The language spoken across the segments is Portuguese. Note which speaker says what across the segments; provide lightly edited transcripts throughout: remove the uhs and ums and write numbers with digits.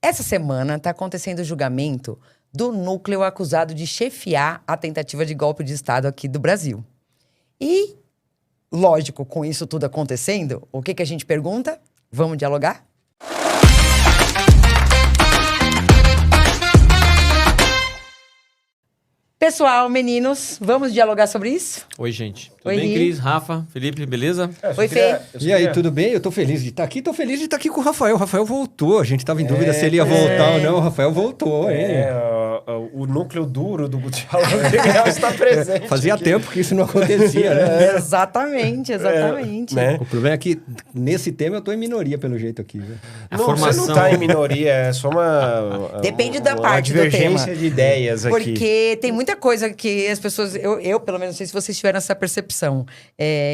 Speaker 1: Essa semana está acontecendo o julgamento do núcleo acusado de chefiar a tentativa de golpe de Estado aqui do Brasil. E, lógico, com isso tudo acontecendo, o que a gente pergunta? Vamos dialogar? Pessoal, meninos, vamos dialogar sobre isso?
Speaker 2: Oi, gente. Tudo
Speaker 1: Oi,
Speaker 2: bem,
Speaker 1: Ri.
Speaker 2: Cris, Rafa, Felipe, beleza?
Speaker 1: Oi, Fê.
Speaker 3: E aí, tudo bem? Eu tô feliz de estar aqui. Tô feliz de estar aqui com o Rafael. O Rafael voltou. A gente tava em dúvida se ele ia voltar ou não. O Rafael voltou, hein?
Speaker 4: O núcleo duro do diálogo legal está presente.
Speaker 3: Fazia
Speaker 4: aqui.
Speaker 3: tempo que isso não acontecia, né?
Speaker 1: Exatamente.
Speaker 4: Né?
Speaker 3: O problema é que nesse tema eu tô em minoria pelo jeito aqui. Né?
Speaker 4: Você não tá em minoria, é só uma...
Speaker 1: Depende da
Speaker 4: uma
Speaker 1: parte do
Speaker 4: divergência
Speaker 1: tema.
Speaker 4: de ideias aqui.
Speaker 1: Porque tem muita coisa que as pessoas... Eu, pelo menos, não sei se vocês tiveram essa percepção.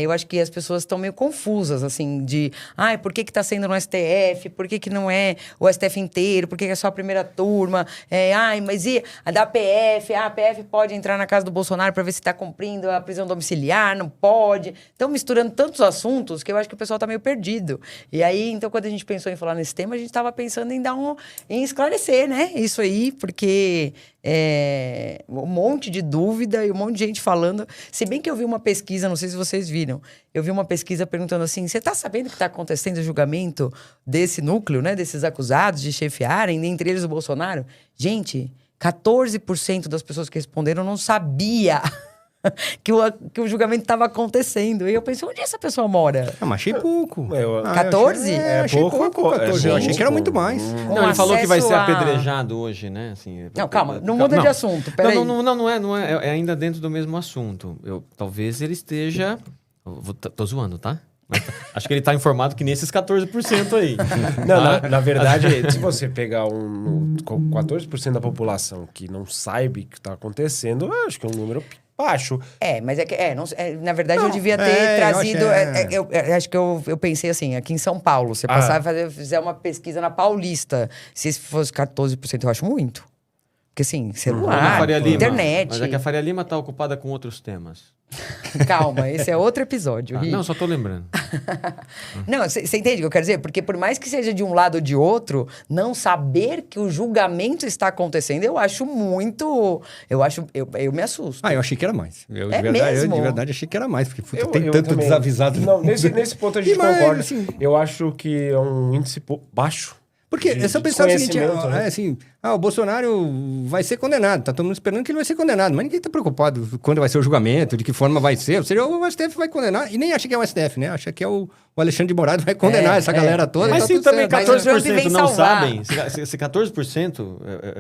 Speaker 1: Eu acho que as pessoas estão meio confusas, assim, de... por que tá sendo no STF? Por que não é o STF inteiro? Por que é só a primeira turma? Mas e a da PF? A PF pode entrar na casa do Bolsonaro para ver se tá cumprindo a prisão domiciliar? Não pode. Estão misturando tantos assuntos que eu acho que o pessoal tá meio perdido. E aí, então, quando a gente pensou em falar nesse tema, a gente tava pensando em em esclarecer, né? Isso aí, porque... um monte de dúvida e um monte de gente falando. Se bem que eu vi uma pesquisa, não sei se vocês viram, eu vi uma pesquisa perguntando assim: você tá sabendo que tá acontecendo o julgamento desse núcleo, né? Desses acusados de chefiarem, entre eles o Bolsonaro? Gente, 14% das pessoas que responderam não sabia que o julgamento estava acontecendo. E eu pensei, onde essa pessoa mora?
Speaker 3: Mas achei pouco.
Speaker 1: 14?
Speaker 3: Achei pouco. 14. Eu achei que era muito mais.
Speaker 2: Não, ele falou que vai ser
Speaker 1: acesso a-
Speaker 2: apedrejado hoje, né? Assim,
Speaker 1: Não, calma, não muda de assunto, peraí.
Speaker 2: Não é. É ainda dentro do mesmo assunto. Talvez ele esteja... Tô zoando, tá? Mas acho que ele tá informado que nesses 14% aí.
Speaker 4: Não, na verdade, se você pegar 14% da população que não sabe o que está acontecendo, eu acho que é um número baixo.
Speaker 1: Mas na verdade eu devia ter trazido.
Speaker 3: eu
Speaker 1: Acho que eu pensei assim, aqui em São Paulo, você passar e fizer uma pesquisa na Paulista, se fosse 14%, eu acho muito. Porque assim,
Speaker 2: Na
Speaker 1: celular,
Speaker 2: Faria Lima.
Speaker 1: internet.
Speaker 2: Mas é que a Faria Lima tá ocupada com outros temas.
Speaker 1: Calma, esse é outro episódio. Ri.
Speaker 2: Não, só tô lembrando.
Speaker 1: Não, você entende o que eu quero dizer? Porque por mais que seja de um lado ou de outro, não saber que o julgamento está acontecendo, eu acho muito... Eu me assusto.
Speaker 3: Eu achei que era mais. Eu
Speaker 1: mesmo?
Speaker 3: de verdade achei que era mais, porque
Speaker 4: Eu
Speaker 3: tanto
Speaker 4: também.
Speaker 3: desavisado.
Speaker 4: Não, nesse ponto a gente
Speaker 3: Mas,
Speaker 4: concorda.
Speaker 3: assim,
Speaker 4: Eu acho que é um índice baixo.
Speaker 3: Porque
Speaker 4: de
Speaker 3: se eu pensar o seguinte,
Speaker 4: desconhecimento, né?
Speaker 3: o Bolsonaro vai ser condenado, tá todo mundo esperando que ele vai ser condenado, mas ninguém tá preocupado quando vai ser o julgamento, de que forma vai ser, ou seja, o STF vai condenar, e nem acha que é o STF, né? Acha que é o Alexandre de Moraes vai condenar essa galera toda.
Speaker 2: Mas
Speaker 3: tá
Speaker 2: se
Speaker 3: tudo
Speaker 2: também
Speaker 3: certo.
Speaker 1: Mas o Trump
Speaker 2: 14%
Speaker 1: vem
Speaker 2: não
Speaker 1: salvar.
Speaker 2: sabem, se 14%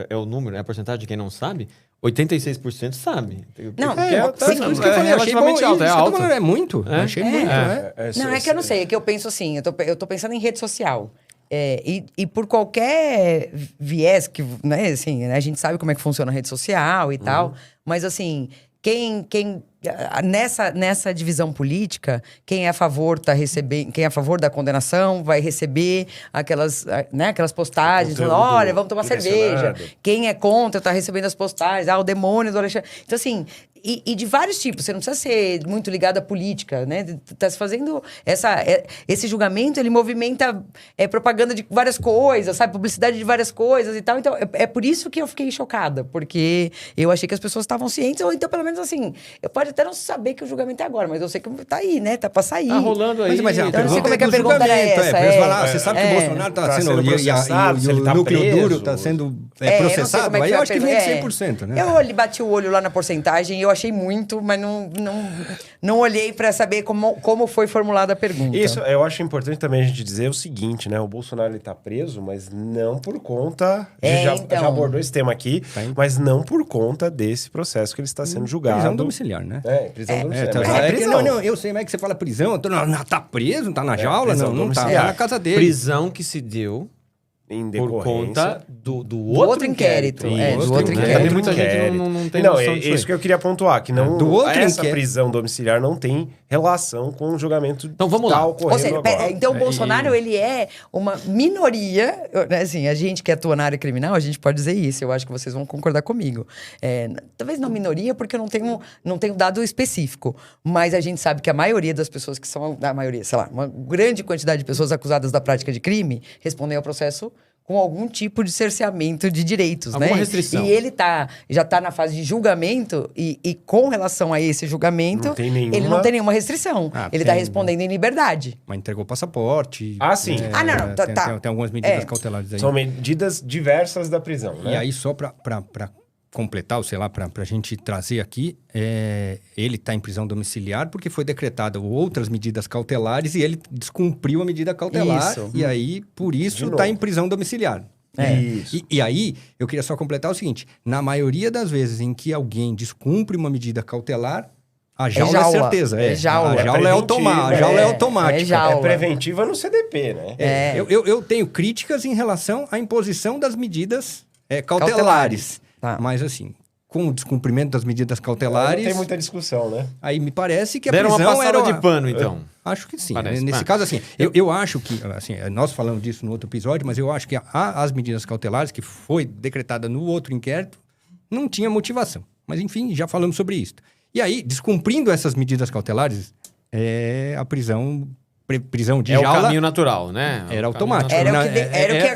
Speaker 2: é o número, é a porcentagem de quem não sabe, 86% sabe.
Speaker 1: Não,
Speaker 3: Por isso que eu falei, achei bom,
Speaker 2: relativamente alto, é
Speaker 3: isso que eu tô
Speaker 2: alto.
Speaker 3: falando, é muito. Achei muito, né?
Speaker 1: Não, é que eu não sei, é que eu penso assim, eu tô pensando em rede social. E por qualquer viés que, né, assim, né, a gente sabe como é que funciona a rede social e tal, mas assim, nessa divisão política, quem é a favor tá recebendo, quem é a favor da condenação vai receber aquelas postagens, falando, olha, vamos tomar cerveja. Quem é contra tá recebendo as postagens, o demônio do Alexandre. Então assim, e de vários tipos, você não precisa ser muito ligado à política, né? Tá se fazendo esse julgamento, ele movimenta propaganda de várias coisas, sabe? Publicidade de várias coisas e tal. Então, é por isso que eu fiquei chocada, porque eu achei que as pessoas estavam cientes, ou então, pelo menos assim, eu pode até não saber que o julgamento é agora, mas eu sei que tá aí, né? Tá pra sair.
Speaker 2: Tá rolando aí.
Speaker 3: Mas
Speaker 1: Então, não sei como é que a
Speaker 3: do
Speaker 1: pergunta era
Speaker 3: julgamento,
Speaker 1: essa.
Speaker 3: pra eles falar, você sabe que o Bolsonaro tá sendo
Speaker 4: processado, se
Speaker 3: e
Speaker 4: ele
Speaker 3: o
Speaker 4: tá
Speaker 3: núcleo
Speaker 4: preso.
Speaker 3: duro tá sendo
Speaker 1: eu não sei
Speaker 3: processado,
Speaker 1: como é
Speaker 3: aí
Speaker 1: foi
Speaker 3: eu
Speaker 1: a
Speaker 3: acho que vem
Speaker 1: pergunta.
Speaker 3: de 100%, né?
Speaker 1: Eu bati o olho lá na porcentagem e eu achei muito, mas não olhei pra saber como foi formulada a pergunta.
Speaker 4: Isso, eu acho importante também a gente dizer o seguinte, né? O Bolsonaro, ele tá preso, mas não por conta... A gente já abordou esse tema aqui, mas não por conta desse processo que ele está sendo julgado.
Speaker 3: Prisão domiciliar, né?
Speaker 4: Prisão domiciliar.
Speaker 3: Tá,
Speaker 4: Mas prisão.
Speaker 3: Não, eu sei, mas é que você fala prisão, tá preso, não tá na jaula?
Speaker 4: prisão
Speaker 3: Não tá,
Speaker 4: domiciliar.
Speaker 3: tá na casa dele.
Speaker 2: Prisão que se deu
Speaker 4: Em
Speaker 2: por
Speaker 4: decorrência...
Speaker 2: conta do
Speaker 1: Do
Speaker 2: outro inquérito.
Speaker 1: do
Speaker 3: outro
Speaker 1: outro
Speaker 3: inquérito.
Speaker 1: inquérito.
Speaker 2: Tem muita gente que não tem
Speaker 4: Não,
Speaker 2: noção
Speaker 4: é
Speaker 2: disso
Speaker 4: isso
Speaker 2: aí.
Speaker 4: que eu queria pontuar, que não,
Speaker 3: Do outro
Speaker 4: essa
Speaker 3: inquérito.
Speaker 4: prisão domiciliar não tem relação com o julgamento
Speaker 2: Então, vamos
Speaker 4: que
Speaker 2: lá.
Speaker 4: tá
Speaker 1: Ou
Speaker 4: ocorrendo
Speaker 1: seja,
Speaker 4: agora.
Speaker 1: então o Bolsonaro, ele é uma minoria, né, assim, a gente que atua na área criminal, a gente pode dizer isso, eu acho que vocês vão concordar comigo. Talvez não minoria, porque eu não tenho dado específico, mas a gente sabe que a maioria das pessoas que são, uma grande quantidade de pessoas acusadas da prática de crime, respondem ao processo com algum tipo de cerceamento de direitos,
Speaker 2: Alguma
Speaker 1: né?
Speaker 2: restrição.
Speaker 1: E ele já tá na fase de julgamento e com relação a esse julgamento,
Speaker 4: Não tem nenhuma-
Speaker 1: ele não tem nenhuma restrição.
Speaker 3: Ah,
Speaker 1: ele tá
Speaker 3: tem,
Speaker 1: respondendo em liberdade.
Speaker 3: Mas entregou o passaporte.
Speaker 4: Ah, sim.
Speaker 1: Não,
Speaker 3: Tem algumas medidas
Speaker 1: É.
Speaker 3: cautelares aí.
Speaker 4: São medidas diversas da prisão, né?
Speaker 3: E aí, só para completar, ou sei lá, para a gente trazer aqui, ele está em prisão domiciliar porque foi decretada outras medidas cautelares e ele descumpriu a medida cautelar.
Speaker 1: Isso.
Speaker 3: E aí, por
Speaker 4: De
Speaker 3: isso,
Speaker 4: novo.
Speaker 3: está em prisão domiciliar.
Speaker 4: Isso.
Speaker 3: E aí, eu queria só completar o seguinte: na maioria das vezes em que alguém descumpre uma medida cautelar, a jaula é,
Speaker 1: jaula.
Speaker 3: certeza.
Speaker 1: É jaula.
Speaker 3: A jaula é,
Speaker 4: preventiva,
Speaker 3: a jaula é
Speaker 1: é
Speaker 3: automática.
Speaker 1: jaula.
Speaker 4: É preventiva no CDP, né?
Speaker 3: Eu tenho críticas em relação à imposição das medidas cautelares.
Speaker 1: Cautelares. Tá.
Speaker 3: Mas, assim, com o descumprimento das medidas
Speaker 4: Não
Speaker 3: cautelares,
Speaker 4: tem muita discussão, né?
Speaker 3: aí me parece que a
Speaker 2: Deram uma
Speaker 3: prisão
Speaker 2: passada
Speaker 3: era...
Speaker 2: de pano, então.
Speaker 3: Acho que sim.
Speaker 2: Parece.
Speaker 3: Nesse caso, assim, eu acho que... Assim, nós falamos disso no outro episódio, mas eu acho que as medidas cautelares, que foi decretada no outro inquérito, não tinha motivação. Mas, enfim, já falamos sobre isso. E aí, descumprindo essas medidas cautelares, a prisão de
Speaker 2: É o
Speaker 3: jaula...
Speaker 2: caminho natural, né?
Speaker 3: Era
Speaker 2: O caminho
Speaker 3: automático.
Speaker 2: natural.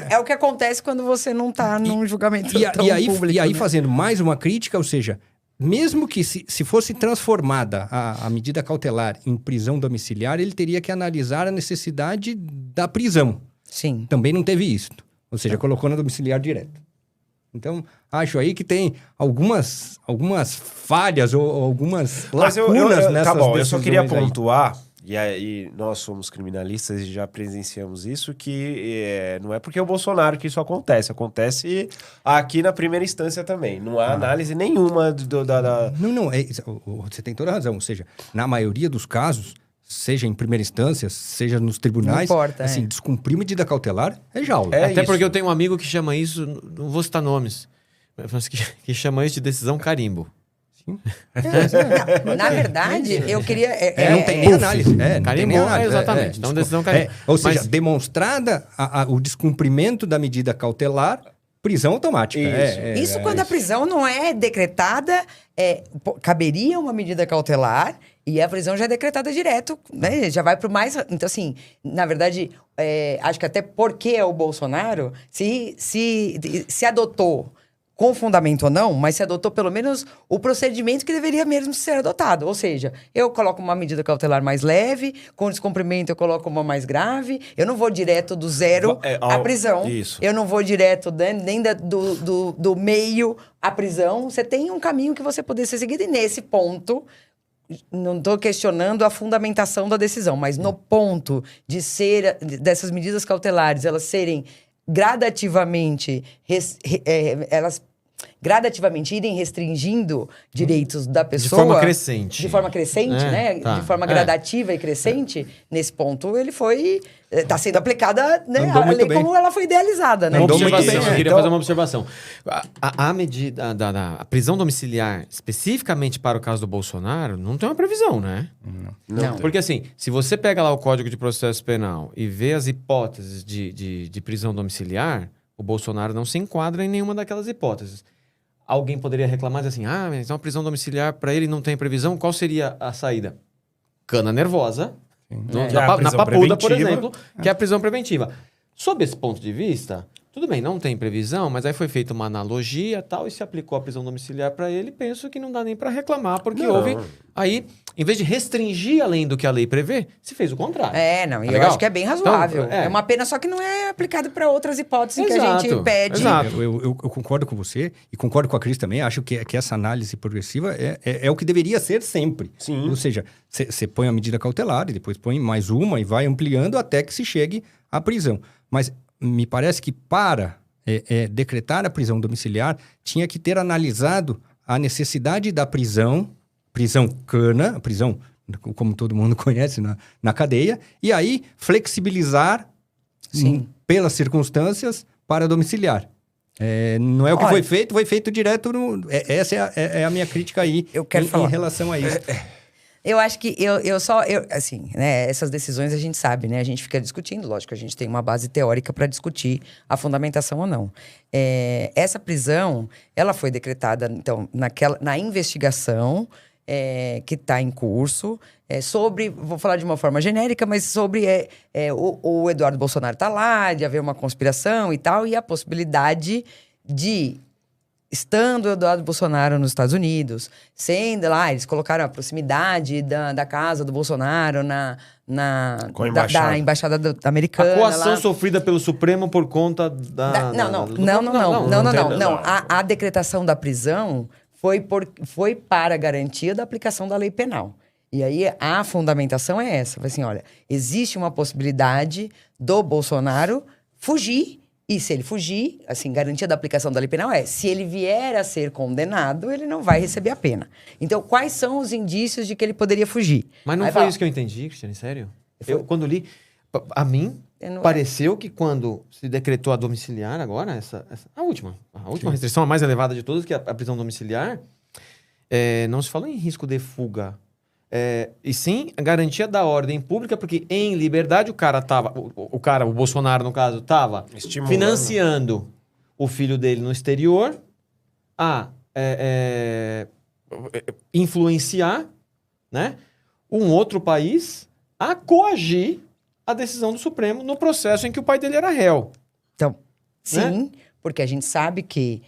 Speaker 1: É o que acontece quando você não tá num julgamento tão público.
Speaker 3: E aí,
Speaker 1: né?
Speaker 3: fazendo mais uma crítica, ou seja, mesmo que se fosse transformada a medida cautelar em prisão domiciliar, ele teria que analisar a necessidade da prisão.
Speaker 1: Sim.
Speaker 3: Também não teve isso. Ou seja, colocou na domiciliar direto. Então, acho aí que tem algumas falhas ou algumas
Speaker 4: Mas
Speaker 3: lacunas nessas
Speaker 4: tá bom, eu só queria
Speaker 3: decisões aí.
Speaker 4: pontuar, e aí nós somos criminalistas e já presenciamos isso, que não é porque é o Bolsonaro que isso acontece aqui na primeira instância também. Não há análise nenhuma da...
Speaker 3: Não, você tem toda a razão. Ou seja, na maioria dos casos, seja em primeira instância, seja nos tribunais,
Speaker 1: Não importa,
Speaker 3: assim, descumprir medida cautelar é jaula.
Speaker 4: É
Speaker 2: Até
Speaker 4: isso.
Speaker 2: porque eu tenho um amigo que chama isso, não vou citar nomes, mas que chama isso de decisão carimbo.
Speaker 1: Na verdade, eu queria...
Speaker 3: Não tem nem análise. Não tem
Speaker 2: Carimbo,
Speaker 3: nem análise.
Speaker 2: exatamente. Então, decisão carimbo.
Speaker 3: Ou seja,
Speaker 2: Mas-
Speaker 3: demonstrada o descumprimento da medida cautelar, prisão automática.
Speaker 1: Isso quando a prisão não é decretada, caberia uma medida cautelar e a prisão já é decretada direto, né? Já vai para o mais... Então, assim, na verdade, acho que até porque é o Bolsonaro, se adotou com fundamento ou não, mas se adotou pelo menos o procedimento que deveria mesmo ser adotado. Ou seja, eu coloco uma medida cautelar mais leve, com descumprimento eu coloco uma mais grave, eu não vou direto do zero à prisão.
Speaker 4: Isso.
Speaker 1: Eu não vou direto nem do meio à prisão. Você tem um caminho que você poder ser seguido. E nesse ponto, não estou questionando a fundamentação da decisão, mas no ponto dessas medidas cautelares, elas serem gradativamente, elas gradativamente irem restringindo direitos da pessoa.
Speaker 2: forma crescente.
Speaker 1: De forma crescente, né?
Speaker 2: Tá.
Speaker 1: De forma gradativa e crescente. Nesse ponto, ele foi... Está sendo aplicada, né,
Speaker 3: Andou
Speaker 1: a
Speaker 3: muito
Speaker 1: lei
Speaker 3: bem.
Speaker 1: como ela foi idealizada, né?
Speaker 2: Uma
Speaker 3: Andou muito
Speaker 2: observação,
Speaker 3: bem,
Speaker 2: eu queria
Speaker 4: então-
Speaker 2: fazer uma observação. A medida a prisão domiciliar, especificamente para o caso do Bolsonaro, não tem uma previsão, né?
Speaker 1: Não.
Speaker 2: Porque assim, se você pega lá o Código de Processo Penal e vê as hipóteses de prisão domiciliar, o Bolsonaro não se enquadra em nenhuma daquelas hipóteses. Alguém poderia reclamar assim, mas uma prisão domiciliar para ele não tem previsão, qual seria a saída? Cana nervosa,
Speaker 4: Que é a
Speaker 2: na
Speaker 4: prisão
Speaker 2: Papuda, por
Speaker 4: preventiva.
Speaker 2: exemplo, que é a prisão preventiva. Sob esse ponto de vista, tudo bem, não tem previsão, mas aí foi feita uma analogia e tal, e se aplicou a prisão domiciliar para ele, penso que não dá nem para reclamar, porque
Speaker 4: Não.
Speaker 2: houve... Aí, em vez de restringir além do que a lei prevê, se fez o contrário.
Speaker 1: E eu
Speaker 2: legal?
Speaker 1: acho que é bem razoável.
Speaker 2: Então,
Speaker 1: é uma pena só que não é aplicado para outras hipóteses que a
Speaker 2: Exato,
Speaker 1: gente pede.
Speaker 2: exato.
Speaker 3: Eu concordo com você e concordo com a Cris também. Acho que essa análise progressiva é o que deveria ser sempre.
Speaker 4: Sim.
Speaker 3: Ou seja, você põe a medida cautelar e depois põe mais uma e vai ampliando até que se chegue à prisão. Mas me parece que para decretar a prisão domiciliar, tinha que ter analisado a necessidade da prisão cana, prisão, como todo mundo conhece, na cadeia, e aí flexibilizar pelas circunstâncias para domiciliar. Não é o que
Speaker 1: Olha,
Speaker 3: foi feito direto essa é a minha crítica aí
Speaker 1: Eu quero falar.
Speaker 3: em relação a isso.
Speaker 1: Eu acho que assim, né, essas decisões a gente sabe, né? A gente fica discutindo, lógico, a gente tem uma base teórica para discutir a fundamentação ou não. Essa prisão, ela foi decretada, então, na investigação, que está em curso, sobre, vou falar de uma forma genérica, mas sobre o Eduardo Bolsonaro tá lá, de haver uma conspiração e tal, e a possibilidade de, estando o Eduardo Bolsonaro nos Estados Unidos, sendo lá, eles colocaram a proximidade da casa do Bolsonaro
Speaker 4: Com a embaixada.
Speaker 1: da embaixada americana.
Speaker 2: A coação
Speaker 1: lá.
Speaker 2: sofrida pelo Supremo por conta da...
Speaker 1: Não. A decretação da prisão foi para a garantia da aplicação da lei penal. E aí a fundamentação é essa. Foi assim, olha, existe uma possibilidade do Bolsonaro fugir. E se ele fugir, assim, garantia da aplicação da lei penal se ele vier a ser condenado, ele não vai receber a pena. Então, quais são os indícios de que ele poderia fugir?
Speaker 2: Mas não
Speaker 1: Aí
Speaker 2: foi
Speaker 1: fala,
Speaker 2: isso que eu entendi, Cristiane, sério?
Speaker 1: Foi.
Speaker 2: Eu, quando li, a mim, pareceu que quando se decretou a domiciliar agora, a última restrição, a mais elevada de todas, que é a prisão domiciliar, não se falou em risco de fuga. E sim a garantia da ordem pública, porque em liberdade o cara tava... O Bolsonaro, no caso, tava financiando o filho dele no exterior a influenciar, né, um outro país a coagir a decisão do Supremo no processo em que o pai dele era réu.
Speaker 1: Então, sim, porque a gente sabe que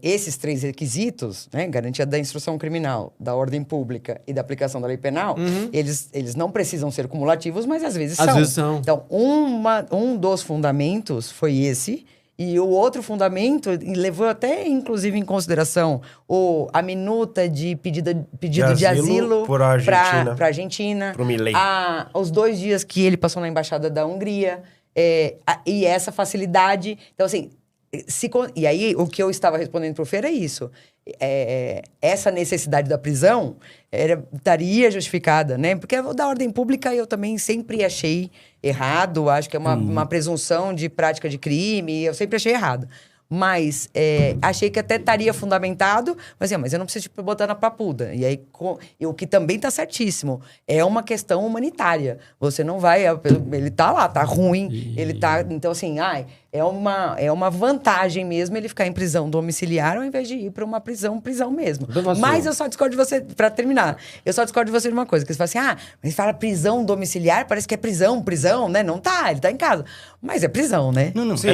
Speaker 1: esses 3 requisitos, né, garantia da instrução criminal, da ordem pública e da aplicação da lei penal, eles não precisam ser cumulativos, mas às vezes são.
Speaker 2: Às vezes são.
Speaker 1: Então, um dos fundamentos foi esse, e o outro fundamento levou até, inclusive, em consideração a minuta de pedido de asilo
Speaker 4: para a
Speaker 1: Argentina.
Speaker 4: Pro Milei.
Speaker 1: Os 2 dias que ele passou na Embaixada da Hungria, e essa facilidade. Então, assim... E aí, o que eu estava respondendo para o Fê era isso. Essa necessidade da prisão estaria justificada, né? Porque o da ordem pública eu também sempre achei errado. Acho que é uma presunção de prática de crime. Eu sempre achei errado. Mas achei que até estaria fundamentado. Mas eu não preciso botar na papuda. E aí, o que também está certíssimo. É uma questão humanitária. Você não vai... Ele tá lá, tá ruim. Ele tá... Então, assim, é uma vantagem mesmo ele ficar em prisão domiciliar ao invés de ir para uma prisão mesmo. Mas eu só discordo de você... Para terminar, eu só discordo de você de uma coisa. Que você fala assim, mas fala prisão domiciliar, parece que é prisão, né? Não tá, ele tá em casa. Mas é prisão, né?
Speaker 3: Não.
Speaker 4: Sim,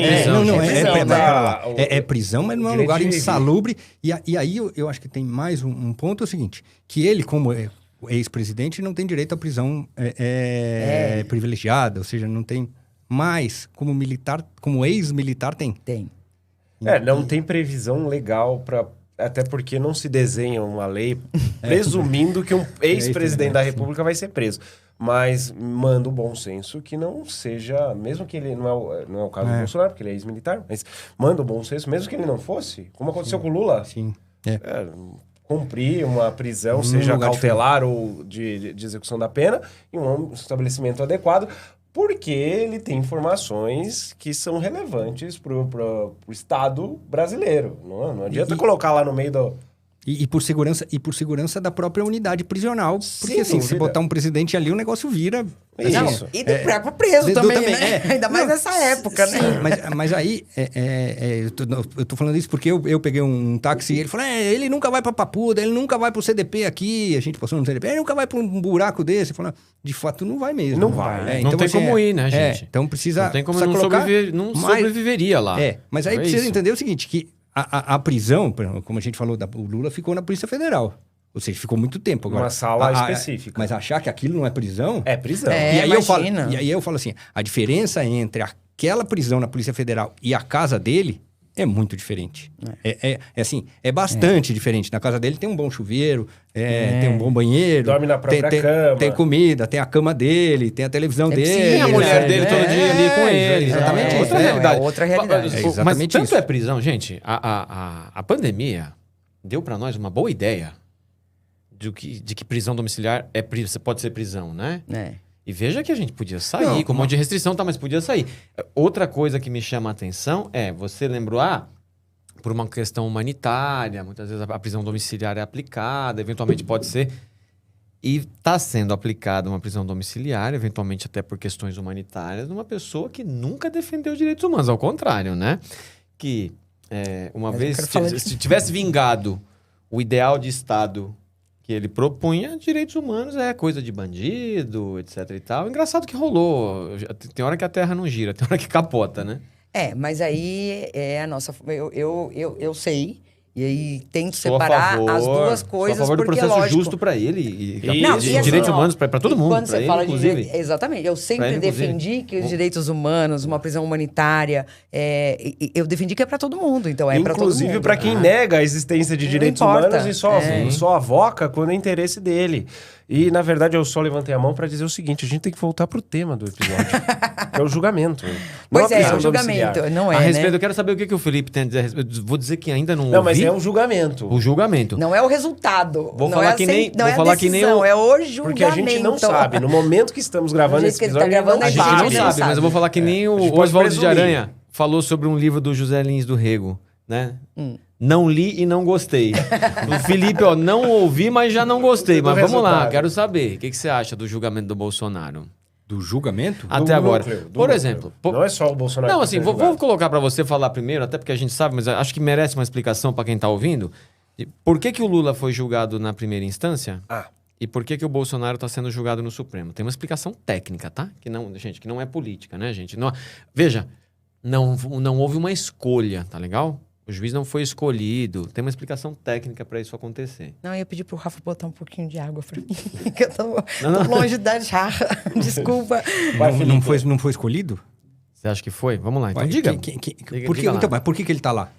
Speaker 3: é prisão, mas não é um lugar insalubre. E aí eu acho que tem mais um ponto, é o seguinte, que ele, como ex-presidente, não tem direito à prisão privilegiada, ou seja, não tem mais, como militar, como ex-militar tem.
Speaker 1: Tem.
Speaker 4: Não tem previsão legal para... Até porque não se desenha uma lei presumindo que um ex-presidente da República vai ser preso. Mas manda o bom senso que não seja... Mesmo que ele... Não é o caso do Bolsonaro, porque ele é ex-militar. Mas manda o bom senso, mesmo que ele não fosse. Como aconteceu com o Lula.
Speaker 3: Sim.
Speaker 4: Cumprir uma prisão, seja cautelar ou de execução da pena, em um estabelecimento adequado. Porque ele tem informações que são relevantes pro Estado brasileiro. Não adianta colocar lá no meio do...
Speaker 3: E por segurança da própria unidade prisional. Porque assim, se botar um presidente ali, o negócio vira...
Speaker 4: Isso.
Speaker 1: E do próprio preso também, né? Ainda mais nessa época, né?
Speaker 3: Mas aí, eu tô falando isso porque eu peguei um táxi e ele falou, ele nunca vai pra Papuda, ele nunca vai pro CDP aqui, a gente passou no CDP, ele nunca vai pra um buraco desse. Falou, de fato, não vai mesmo.
Speaker 4: Não vai.
Speaker 2: Não tem como ir, né, gente?
Speaker 3: Então precisa...
Speaker 2: Não tem como, não
Speaker 3: mais,
Speaker 2: sobreviveria lá.
Speaker 3: Mas aí precisa entender o seguinte, que a prisão, como a gente falou, o Lula ficou na Polícia Federal. Ou seja, ficou muito tempo agora.
Speaker 4: Uma sala específica.
Speaker 3: Mas achar que aquilo não é prisão...
Speaker 4: É prisão.
Speaker 3: E aí eu falo assim, a diferença entre aquela prisão na Polícia Federal e a casa dele é muito diferente. É bastante diferente. Na casa dele tem um bom chuveiro, tem um bom banheiro.
Speaker 4: Dorme na própria cama.
Speaker 3: Tem comida, tem a cama dele, tem a televisão dele.
Speaker 2: Tem a mulher dele todo dia ali com ele.
Speaker 3: Exatamente.
Speaker 2: Outra realidade.
Speaker 1: Outra realidade.
Speaker 2: Mas tanto é prisão, gente, a pandemia deu pra nós uma boa ideia de que prisão domiciliar você pode ser prisão, né? E veja que a gente podia sair, com um monte de restrição, mas podia sair. Outra coisa que me chama a atenção você lembrou, por uma questão humanitária, muitas vezes a prisão domiciliar é aplicada, eventualmente pode ser. E está sendo aplicada uma prisão domiciliar, eventualmente até por questões humanitárias, numa pessoa que nunca defendeu direitos humanos, ao contrário, né? Que uma vez, se tivesse vingado o ideal de Estado que ele propunha direitos humanos é coisa de bandido, etc e tal. Engraçado que rolou. Tem hora que a terra não gira, tem hora que capota, né?
Speaker 1: Mas aí é a nossa... Eu sei... E aí tem que
Speaker 2: Sou a
Speaker 1: separar
Speaker 2: favor,
Speaker 1: as duas
Speaker 2: sou
Speaker 1: coisas,
Speaker 2: a favor do
Speaker 1: porque
Speaker 2: processo
Speaker 1: lógico...
Speaker 2: justo para ele e
Speaker 1: Não,
Speaker 2: de
Speaker 1: e assim,
Speaker 2: direitos
Speaker 1: ó,
Speaker 2: humanos para todo
Speaker 1: e
Speaker 2: mundo,
Speaker 1: quando
Speaker 2: pra
Speaker 1: você
Speaker 2: ele,
Speaker 1: fala
Speaker 2: inclusive.
Speaker 1: de exatamente, eu
Speaker 2: Pra
Speaker 1: sempre
Speaker 2: ele, inclusive.
Speaker 1: defendi que os direitos humanos, uma prisão humanitária, eu defendi que é para todo mundo, então é para todo mundo.
Speaker 4: Inclusive para quem nega a existência de
Speaker 1: Não
Speaker 4: direitos
Speaker 1: importa.
Speaker 4: humanos e só avoca quando é interesse dele. E, na verdade, eu só levantei a mão para dizer o seguinte, a gente tem que voltar pro tema do episódio, que é o julgamento. Não
Speaker 1: Pois
Speaker 4: a
Speaker 1: é,
Speaker 4: prisão
Speaker 1: o julgamento,
Speaker 4: domiciliar.
Speaker 1: não
Speaker 2: A
Speaker 1: é,
Speaker 2: respeito,
Speaker 1: né?
Speaker 2: eu quero saber o que o Felipe tem a dizer a respeito. Vou dizer que ainda não
Speaker 4: Não,
Speaker 2: ouvi
Speaker 4: mas é um julgamento.
Speaker 2: o julgamento.
Speaker 1: Não é o resultado.
Speaker 2: Vou
Speaker 1: não
Speaker 2: falar
Speaker 1: é
Speaker 2: que nem-
Speaker 1: não
Speaker 2: vou
Speaker 1: é
Speaker 2: falar
Speaker 1: a
Speaker 2: que nem
Speaker 1: decisão,
Speaker 2: o-
Speaker 1: é o julgamento.
Speaker 4: Porque a gente não sabe. No momento que estamos gravando
Speaker 1: Do jeito
Speaker 4: esse
Speaker 1: que ele tá
Speaker 4: episódio,
Speaker 1: gravando,
Speaker 2: A gente
Speaker 1: Sabe,
Speaker 2: não
Speaker 1: ele
Speaker 2: sabe,
Speaker 1: sabe.
Speaker 2: mas eu vou falar que nem
Speaker 4: A gente
Speaker 2: o
Speaker 4: pode
Speaker 2: Oswaldo de
Speaker 4: presumir.
Speaker 2: Aranha falou sobre um livro do José Lins do Rego, né? Não li e não gostei. O Felipe, ó, não ouvi, mas já não gostei. Mas vamos lá,
Speaker 4: resultado.
Speaker 2: quero saber. O que você acha do julgamento do Bolsonaro?
Speaker 3: Do julgamento?
Speaker 2: Até agora.
Speaker 4: núcleo, do
Speaker 2: Por
Speaker 4: núcleo.
Speaker 2: exemplo...
Speaker 4: Não é só o Bolsonaro
Speaker 2: Não,
Speaker 4: que
Speaker 2: assim,
Speaker 4: tá
Speaker 2: vou
Speaker 4: julgado.
Speaker 2: colocar pra você falar primeiro, até porque a gente sabe, mas acho que merece uma explicação pra quem tá ouvindo. Por que o Lula foi julgado na primeira instância
Speaker 4: Ah,
Speaker 2: e por que o Bolsonaro tá sendo julgado no Supremo? Tem uma explicação técnica, tá? Que não é política, né, gente? Não, veja, não houve uma escolha, tá legal? O juiz não foi escolhido. Tem uma explicação técnica pra isso acontecer.
Speaker 1: Não, eu ia pedir pro Rafa botar um pouquinho de água pra mim, que eu tô
Speaker 2: Não.
Speaker 1: longe da jarra. Desculpa.
Speaker 4: Vai,
Speaker 3: Não,
Speaker 4: Felipe.
Speaker 3: não foi escolhido?
Speaker 2: Você acha que foi? Vamos lá, então
Speaker 3: Ué,
Speaker 2: diga.
Speaker 3: por que,
Speaker 2: diga lá.
Speaker 3: então, mas por que ele tá lá?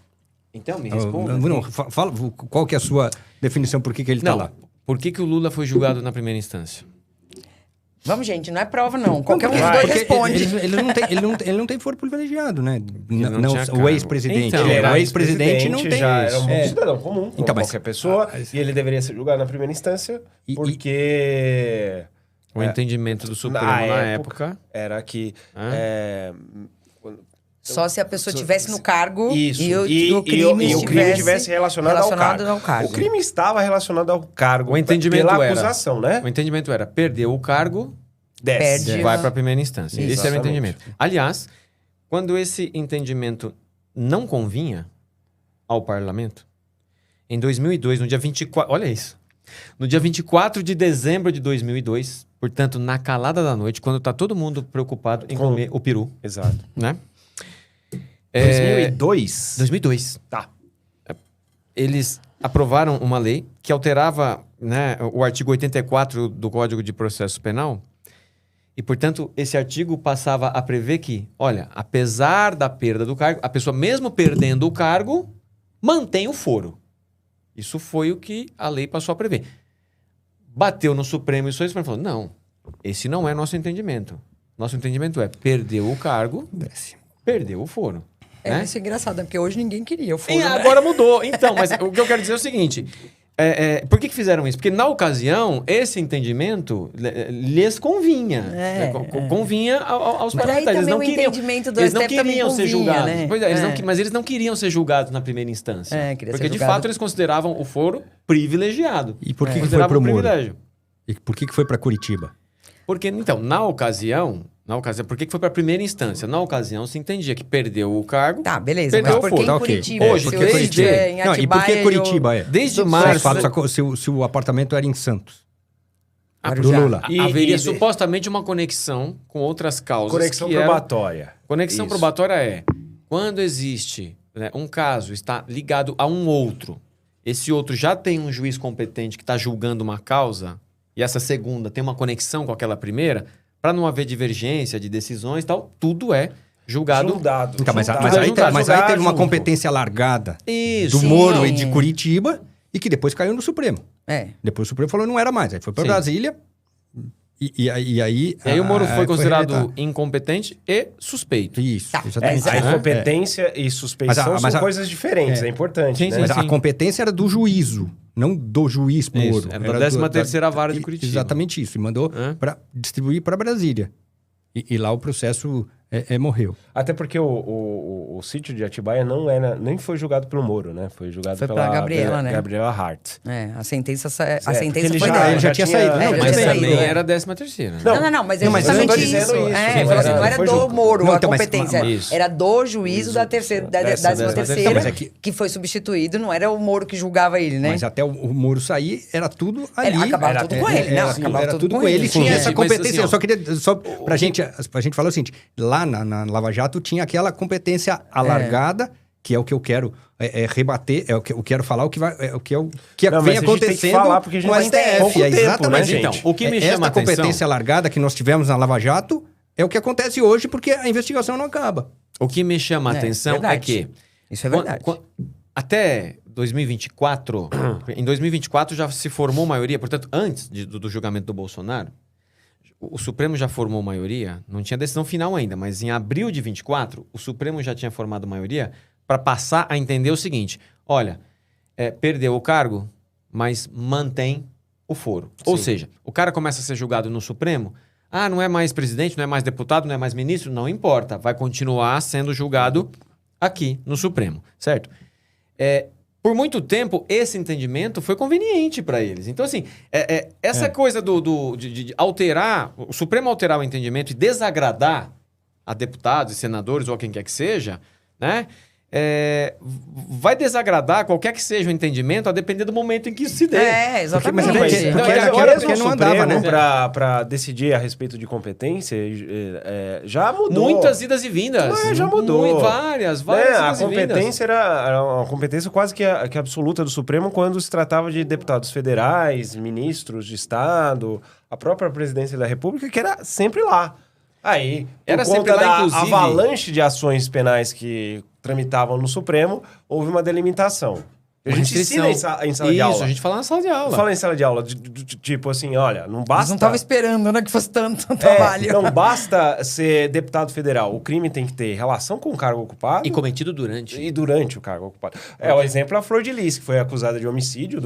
Speaker 2: Então me responda.
Speaker 3: Não, fala, qual que é a sua definição por que ele tá
Speaker 2: Não,
Speaker 3: lá?
Speaker 2: por que o Lula foi julgado na primeira instância?
Speaker 1: Vamos, gente, não é prova, não. Qualquer um dos
Speaker 4: vai,
Speaker 1: dois
Speaker 3: Porque
Speaker 1: responde.
Speaker 3: ele não tem foro privilegiado, né?
Speaker 2: não tinha
Speaker 3: O
Speaker 2: cargo.
Speaker 3: ex-presidente.
Speaker 2: Então,
Speaker 3: Ele
Speaker 4: era
Speaker 3: o ex-presidente não tem
Speaker 4: já
Speaker 3: isso.
Speaker 4: era um
Speaker 3: É.
Speaker 4: cidadão comum, como
Speaker 3: Então, mas-
Speaker 4: qualquer pessoa,
Speaker 3: mas-
Speaker 4: e ele deveria ser julgado na primeira instância,
Speaker 3: E-
Speaker 4: porque
Speaker 2: O entendimento do Supremo
Speaker 4: Na
Speaker 2: na
Speaker 4: época,
Speaker 2: época.
Speaker 4: era que...
Speaker 2: Hã?
Speaker 1: Só se a pessoa estivesse no cargo
Speaker 4: Isso,
Speaker 1: e o
Speaker 4: e
Speaker 1: crime
Speaker 4: o crime estivesse relacionado ao cargo. O crime estava relacionado ao cargo
Speaker 2: O entendimento
Speaker 4: pela
Speaker 2: era-
Speaker 4: acusação, né?
Speaker 2: O entendimento era perdeu o cargo,
Speaker 4: Desce.
Speaker 1: Perde.
Speaker 2: vai para a primeira instância. Esse era o
Speaker 4: Exatamente.
Speaker 2: entendimento. Aliás, quando esse entendimento não convinha ao parlamento, em 2002, no dia 24... Olha isso. No dia 24 de dezembro de 2002, portanto, na calada da noite, quando tá todo mundo preocupado em
Speaker 4: Com-
Speaker 2: comer o peru,
Speaker 4: Exato.
Speaker 2: né?
Speaker 4: 2002?
Speaker 2: 2002.
Speaker 4: Tá.
Speaker 2: Eles aprovaram uma lei que alterava, né, o artigo 84 do Código de Processo Penal. E, portanto, esse artigo passava a prever que, olha, apesar da perda do cargo, a pessoa, mesmo perdendo o cargo, mantém o foro. Isso foi o que a lei passou a prever. Bateu no Supremo e o Supremo falou, não, esse não é nosso entendimento. Nosso entendimento é, perdeu o cargo,
Speaker 3: Desce.
Speaker 2: perdeu o foro. né?
Speaker 1: Isso é engraçado, né? Porque hoje ninguém queria o
Speaker 2: E
Speaker 1: foro, né?
Speaker 2: agora mudou. Então, mas o que eu quero dizer é o seguinte. Por que fizeram isso? Porque, na ocasião, esse entendimento lhes convinha. né? Convinha aos
Speaker 1: Mas aí
Speaker 2: parlamentares.
Speaker 1: também
Speaker 2: Eles não
Speaker 1: o
Speaker 2: queriam,
Speaker 1: entendimento do
Speaker 2: eles não
Speaker 1: STF também
Speaker 2: queriam ser
Speaker 1: convinha,
Speaker 2: julgados.
Speaker 1: né?
Speaker 2: Pois é, mas eles não queriam ser julgados na primeira instância.
Speaker 1: Queria
Speaker 2: Porque,
Speaker 1: ser
Speaker 2: de
Speaker 1: julgado.
Speaker 2: fato, eles consideravam o foro privilegiado.
Speaker 3: E por que foi
Speaker 2: Consideravam
Speaker 3: pro
Speaker 2: um
Speaker 3: Moro?
Speaker 2: privilégio.
Speaker 3: E por que foi para Curitiba?
Speaker 2: Porque, então, na ocasião, por que foi para a primeira instância? Na ocasião, se entendia que perdeu o cargo.
Speaker 1: Tá, beleza.
Speaker 2: Perdeu
Speaker 1: Mas
Speaker 2: o
Speaker 1: por que
Speaker 2: foro.
Speaker 1: em
Speaker 3: Tá, ok.
Speaker 1: Curitiba?
Speaker 2: Hoje,
Speaker 1: Se
Speaker 2: porque
Speaker 1: hoje
Speaker 2: Curitiba-
Speaker 1: é em
Speaker 3: Não, e por que
Speaker 1: Atibaia,
Speaker 3: Curitiba é?
Speaker 2: Desde
Speaker 1: Mas
Speaker 2: março...
Speaker 3: Se o apartamento era em Santos.
Speaker 1: Guarujá.
Speaker 3: Do Lula.
Speaker 2: Haveria
Speaker 4: E-
Speaker 2: supostamente uma conexão com outras causas.
Speaker 4: Conexão
Speaker 2: que eram-
Speaker 4: probatória.
Speaker 2: Conexão
Speaker 4: Isso.
Speaker 2: probatória é quando existe, né, um caso está ligado a um outro, esse outro já tem um juiz competente que está julgando uma causa, e essa segunda tem uma conexão com aquela primeira, para não haver divergência de decisões e tal, tudo é julgado.
Speaker 4: Juntado.
Speaker 3: Então, mas
Speaker 4: Juntado.
Speaker 3: aí
Speaker 4: Julgar
Speaker 3: teve uma
Speaker 4: junto.
Speaker 3: competência largada
Speaker 2: Isso.
Speaker 3: do Moro
Speaker 1: Sim.
Speaker 3: e de Curitiba e que depois caiu no Supremo.
Speaker 1: É.
Speaker 3: Depois o Supremo falou que não era mais. Aí foi para
Speaker 2: Sim.
Speaker 3: Brasília e aí...
Speaker 2: E aí o Moro foi considerado
Speaker 3: reeleito.
Speaker 2: incompetente e suspeito.
Speaker 3: Isso,
Speaker 1: Tá.
Speaker 3: exatamente.
Speaker 4: A
Speaker 3: É.
Speaker 4: incompetência e suspeição
Speaker 3: Mas
Speaker 4: são
Speaker 3: a-
Speaker 4: coisas diferentes, é importante,
Speaker 2: Sim,
Speaker 4: né?
Speaker 2: sim,
Speaker 3: Mas
Speaker 2: sim.
Speaker 3: a competência era do juízo, não do juiz Moro.
Speaker 2: Isso, era da 13ª vara de Curitiba.
Speaker 3: Exatamente isso. E mandou
Speaker 2: Hã?
Speaker 3: para distribuir para Brasília. E lá o processo morreu.
Speaker 4: Até porque o sítio de Atibaia nem foi julgado pelo Moro, né? Foi julgado
Speaker 1: Foi
Speaker 4: pela
Speaker 1: pela Gabriela, né?
Speaker 4: Gabriela Hart.
Speaker 1: A sentença
Speaker 4: porque ele
Speaker 1: foi
Speaker 4: já-
Speaker 1: dela.
Speaker 3: Ele já tinha saído.
Speaker 1: É,
Speaker 3: Não,
Speaker 1: já
Speaker 2: Mas
Speaker 1: tinha
Speaker 2: também
Speaker 1: saído.
Speaker 2: era a 13ª, né?
Speaker 1: Não, mas é
Speaker 3: Não, mas eu
Speaker 1: justamente
Speaker 3: tô
Speaker 1: isso.
Speaker 4: dizendo isso.
Speaker 1: É,
Speaker 4: Sim,
Speaker 1: falou assim,
Speaker 4: mas
Speaker 1: não era
Speaker 4: foi
Speaker 1: do
Speaker 4: julgado.
Speaker 1: Moro
Speaker 3: Não,
Speaker 1: a
Speaker 3: então, mas-
Speaker 1: competência,
Speaker 2: Isso.
Speaker 1: era do juízo da 13ª,
Speaker 3: Mas é
Speaker 1: que foi substituído, não era o Moro que julgava ele, né?
Speaker 3: Mas até o Moro sair, era tudo ali.
Speaker 1: Acabava tudo com ele, não, acabava
Speaker 3: Era
Speaker 1: tudo
Speaker 3: tudo
Speaker 1: com
Speaker 3: com ele.
Speaker 1: ele.
Speaker 3: Tinha
Speaker 2: Sim,
Speaker 3: essa
Speaker 2: mas
Speaker 3: competência.
Speaker 2: assim, ó,
Speaker 3: Eu só queria... Pra gente falar o seguinte, lá na Lava Jato tinha aquela competência alargada, que é o que eu quero rebater, é o que eu quero falar, o que vem
Speaker 4: Não, mas a gente tem que
Speaker 3: acontecendo
Speaker 4: falar, porque a gente
Speaker 3: com o
Speaker 4: vai ter
Speaker 3: STF.
Speaker 4: pouco tempo,
Speaker 3: Exatamente.
Speaker 4: né,
Speaker 2: Mas
Speaker 4: gente?
Speaker 2: então, o que me chama
Speaker 3: Esta
Speaker 2: a atenção...
Speaker 3: competência alargada que nós tivemos na Lava Jato é o que acontece hoje, porque a investigação não acaba.
Speaker 2: O que me chama a atenção é
Speaker 1: verdade.
Speaker 2: que...
Speaker 1: Isso é verdade.
Speaker 2: Até 2024, em 2024 já se formou maioria, portanto, antes do julgamento do Bolsonaro, o Supremo já formou maioria, não tinha decisão final ainda, mas em abril de 24, o Supremo já tinha formado maioria para passar a entender o seguinte: olha, perdeu o cargo, mas mantém o foro. Ou seja, o cara começa a ser julgado no Supremo, não é mais presidente, não é mais deputado, não é mais ministro, não importa, vai continuar sendo julgado aqui no Supremo, certo? Por muito tempo, esse entendimento foi conveniente para eles. Então, assim, essa coisa de alterar, o Supremo alterar o entendimento e desagradar a deputados e senadores ou a quem quer que seja, né? Vai desagradar qualquer que seja o entendimento a depender do momento em que isso se dê.
Speaker 1: Exatamente.
Speaker 3: Mas porque
Speaker 4: Agora
Speaker 3: porque
Speaker 4: no
Speaker 3: não andava,
Speaker 4: Supremo,
Speaker 3: né?
Speaker 4: pra decidir a respeito de competência, já mudou.
Speaker 2: Muitas idas e vindas.
Speaker 4: Já mudou.
Speaker 2: Várias
Speaker 4: Né? A
Speaker 2: idas e vindas.
Speaker 4: competência era uma competência quase que absoluta do Supremo quando se tratava de deputados federais, ministros de Estado, a própria presidência da República, que era sempre lá. Aí,
Speaker 2: Era
Speaker 4: por
Speaker 2: sempre
Speaker 4: conta
Speaker 2: lá,
Speaker 4: da
Speaker 2: inclusive.
Speaker 4: avalanche de ações penais que tramitavam no Supremo, houve uma delimitação. A gente ensina em sala de aula.
Speaker 2: Isso, a gente fala na sala de aula.
Speaker 4: Fala em sala de aula, tipo assim, olha, não basta...
Speaker 1: Eles não estavam esperando, né, que fosse tanto trabalho.
Speaker 4: Não basta ser deputado federal. O crime tem que ter relação com o cargo ocupado
Speaker 2: E cometido durante.
Speaker 4: e durante o cargo ocupado. O exemplo é a Flor de Lis, que foi acusada de homicídio,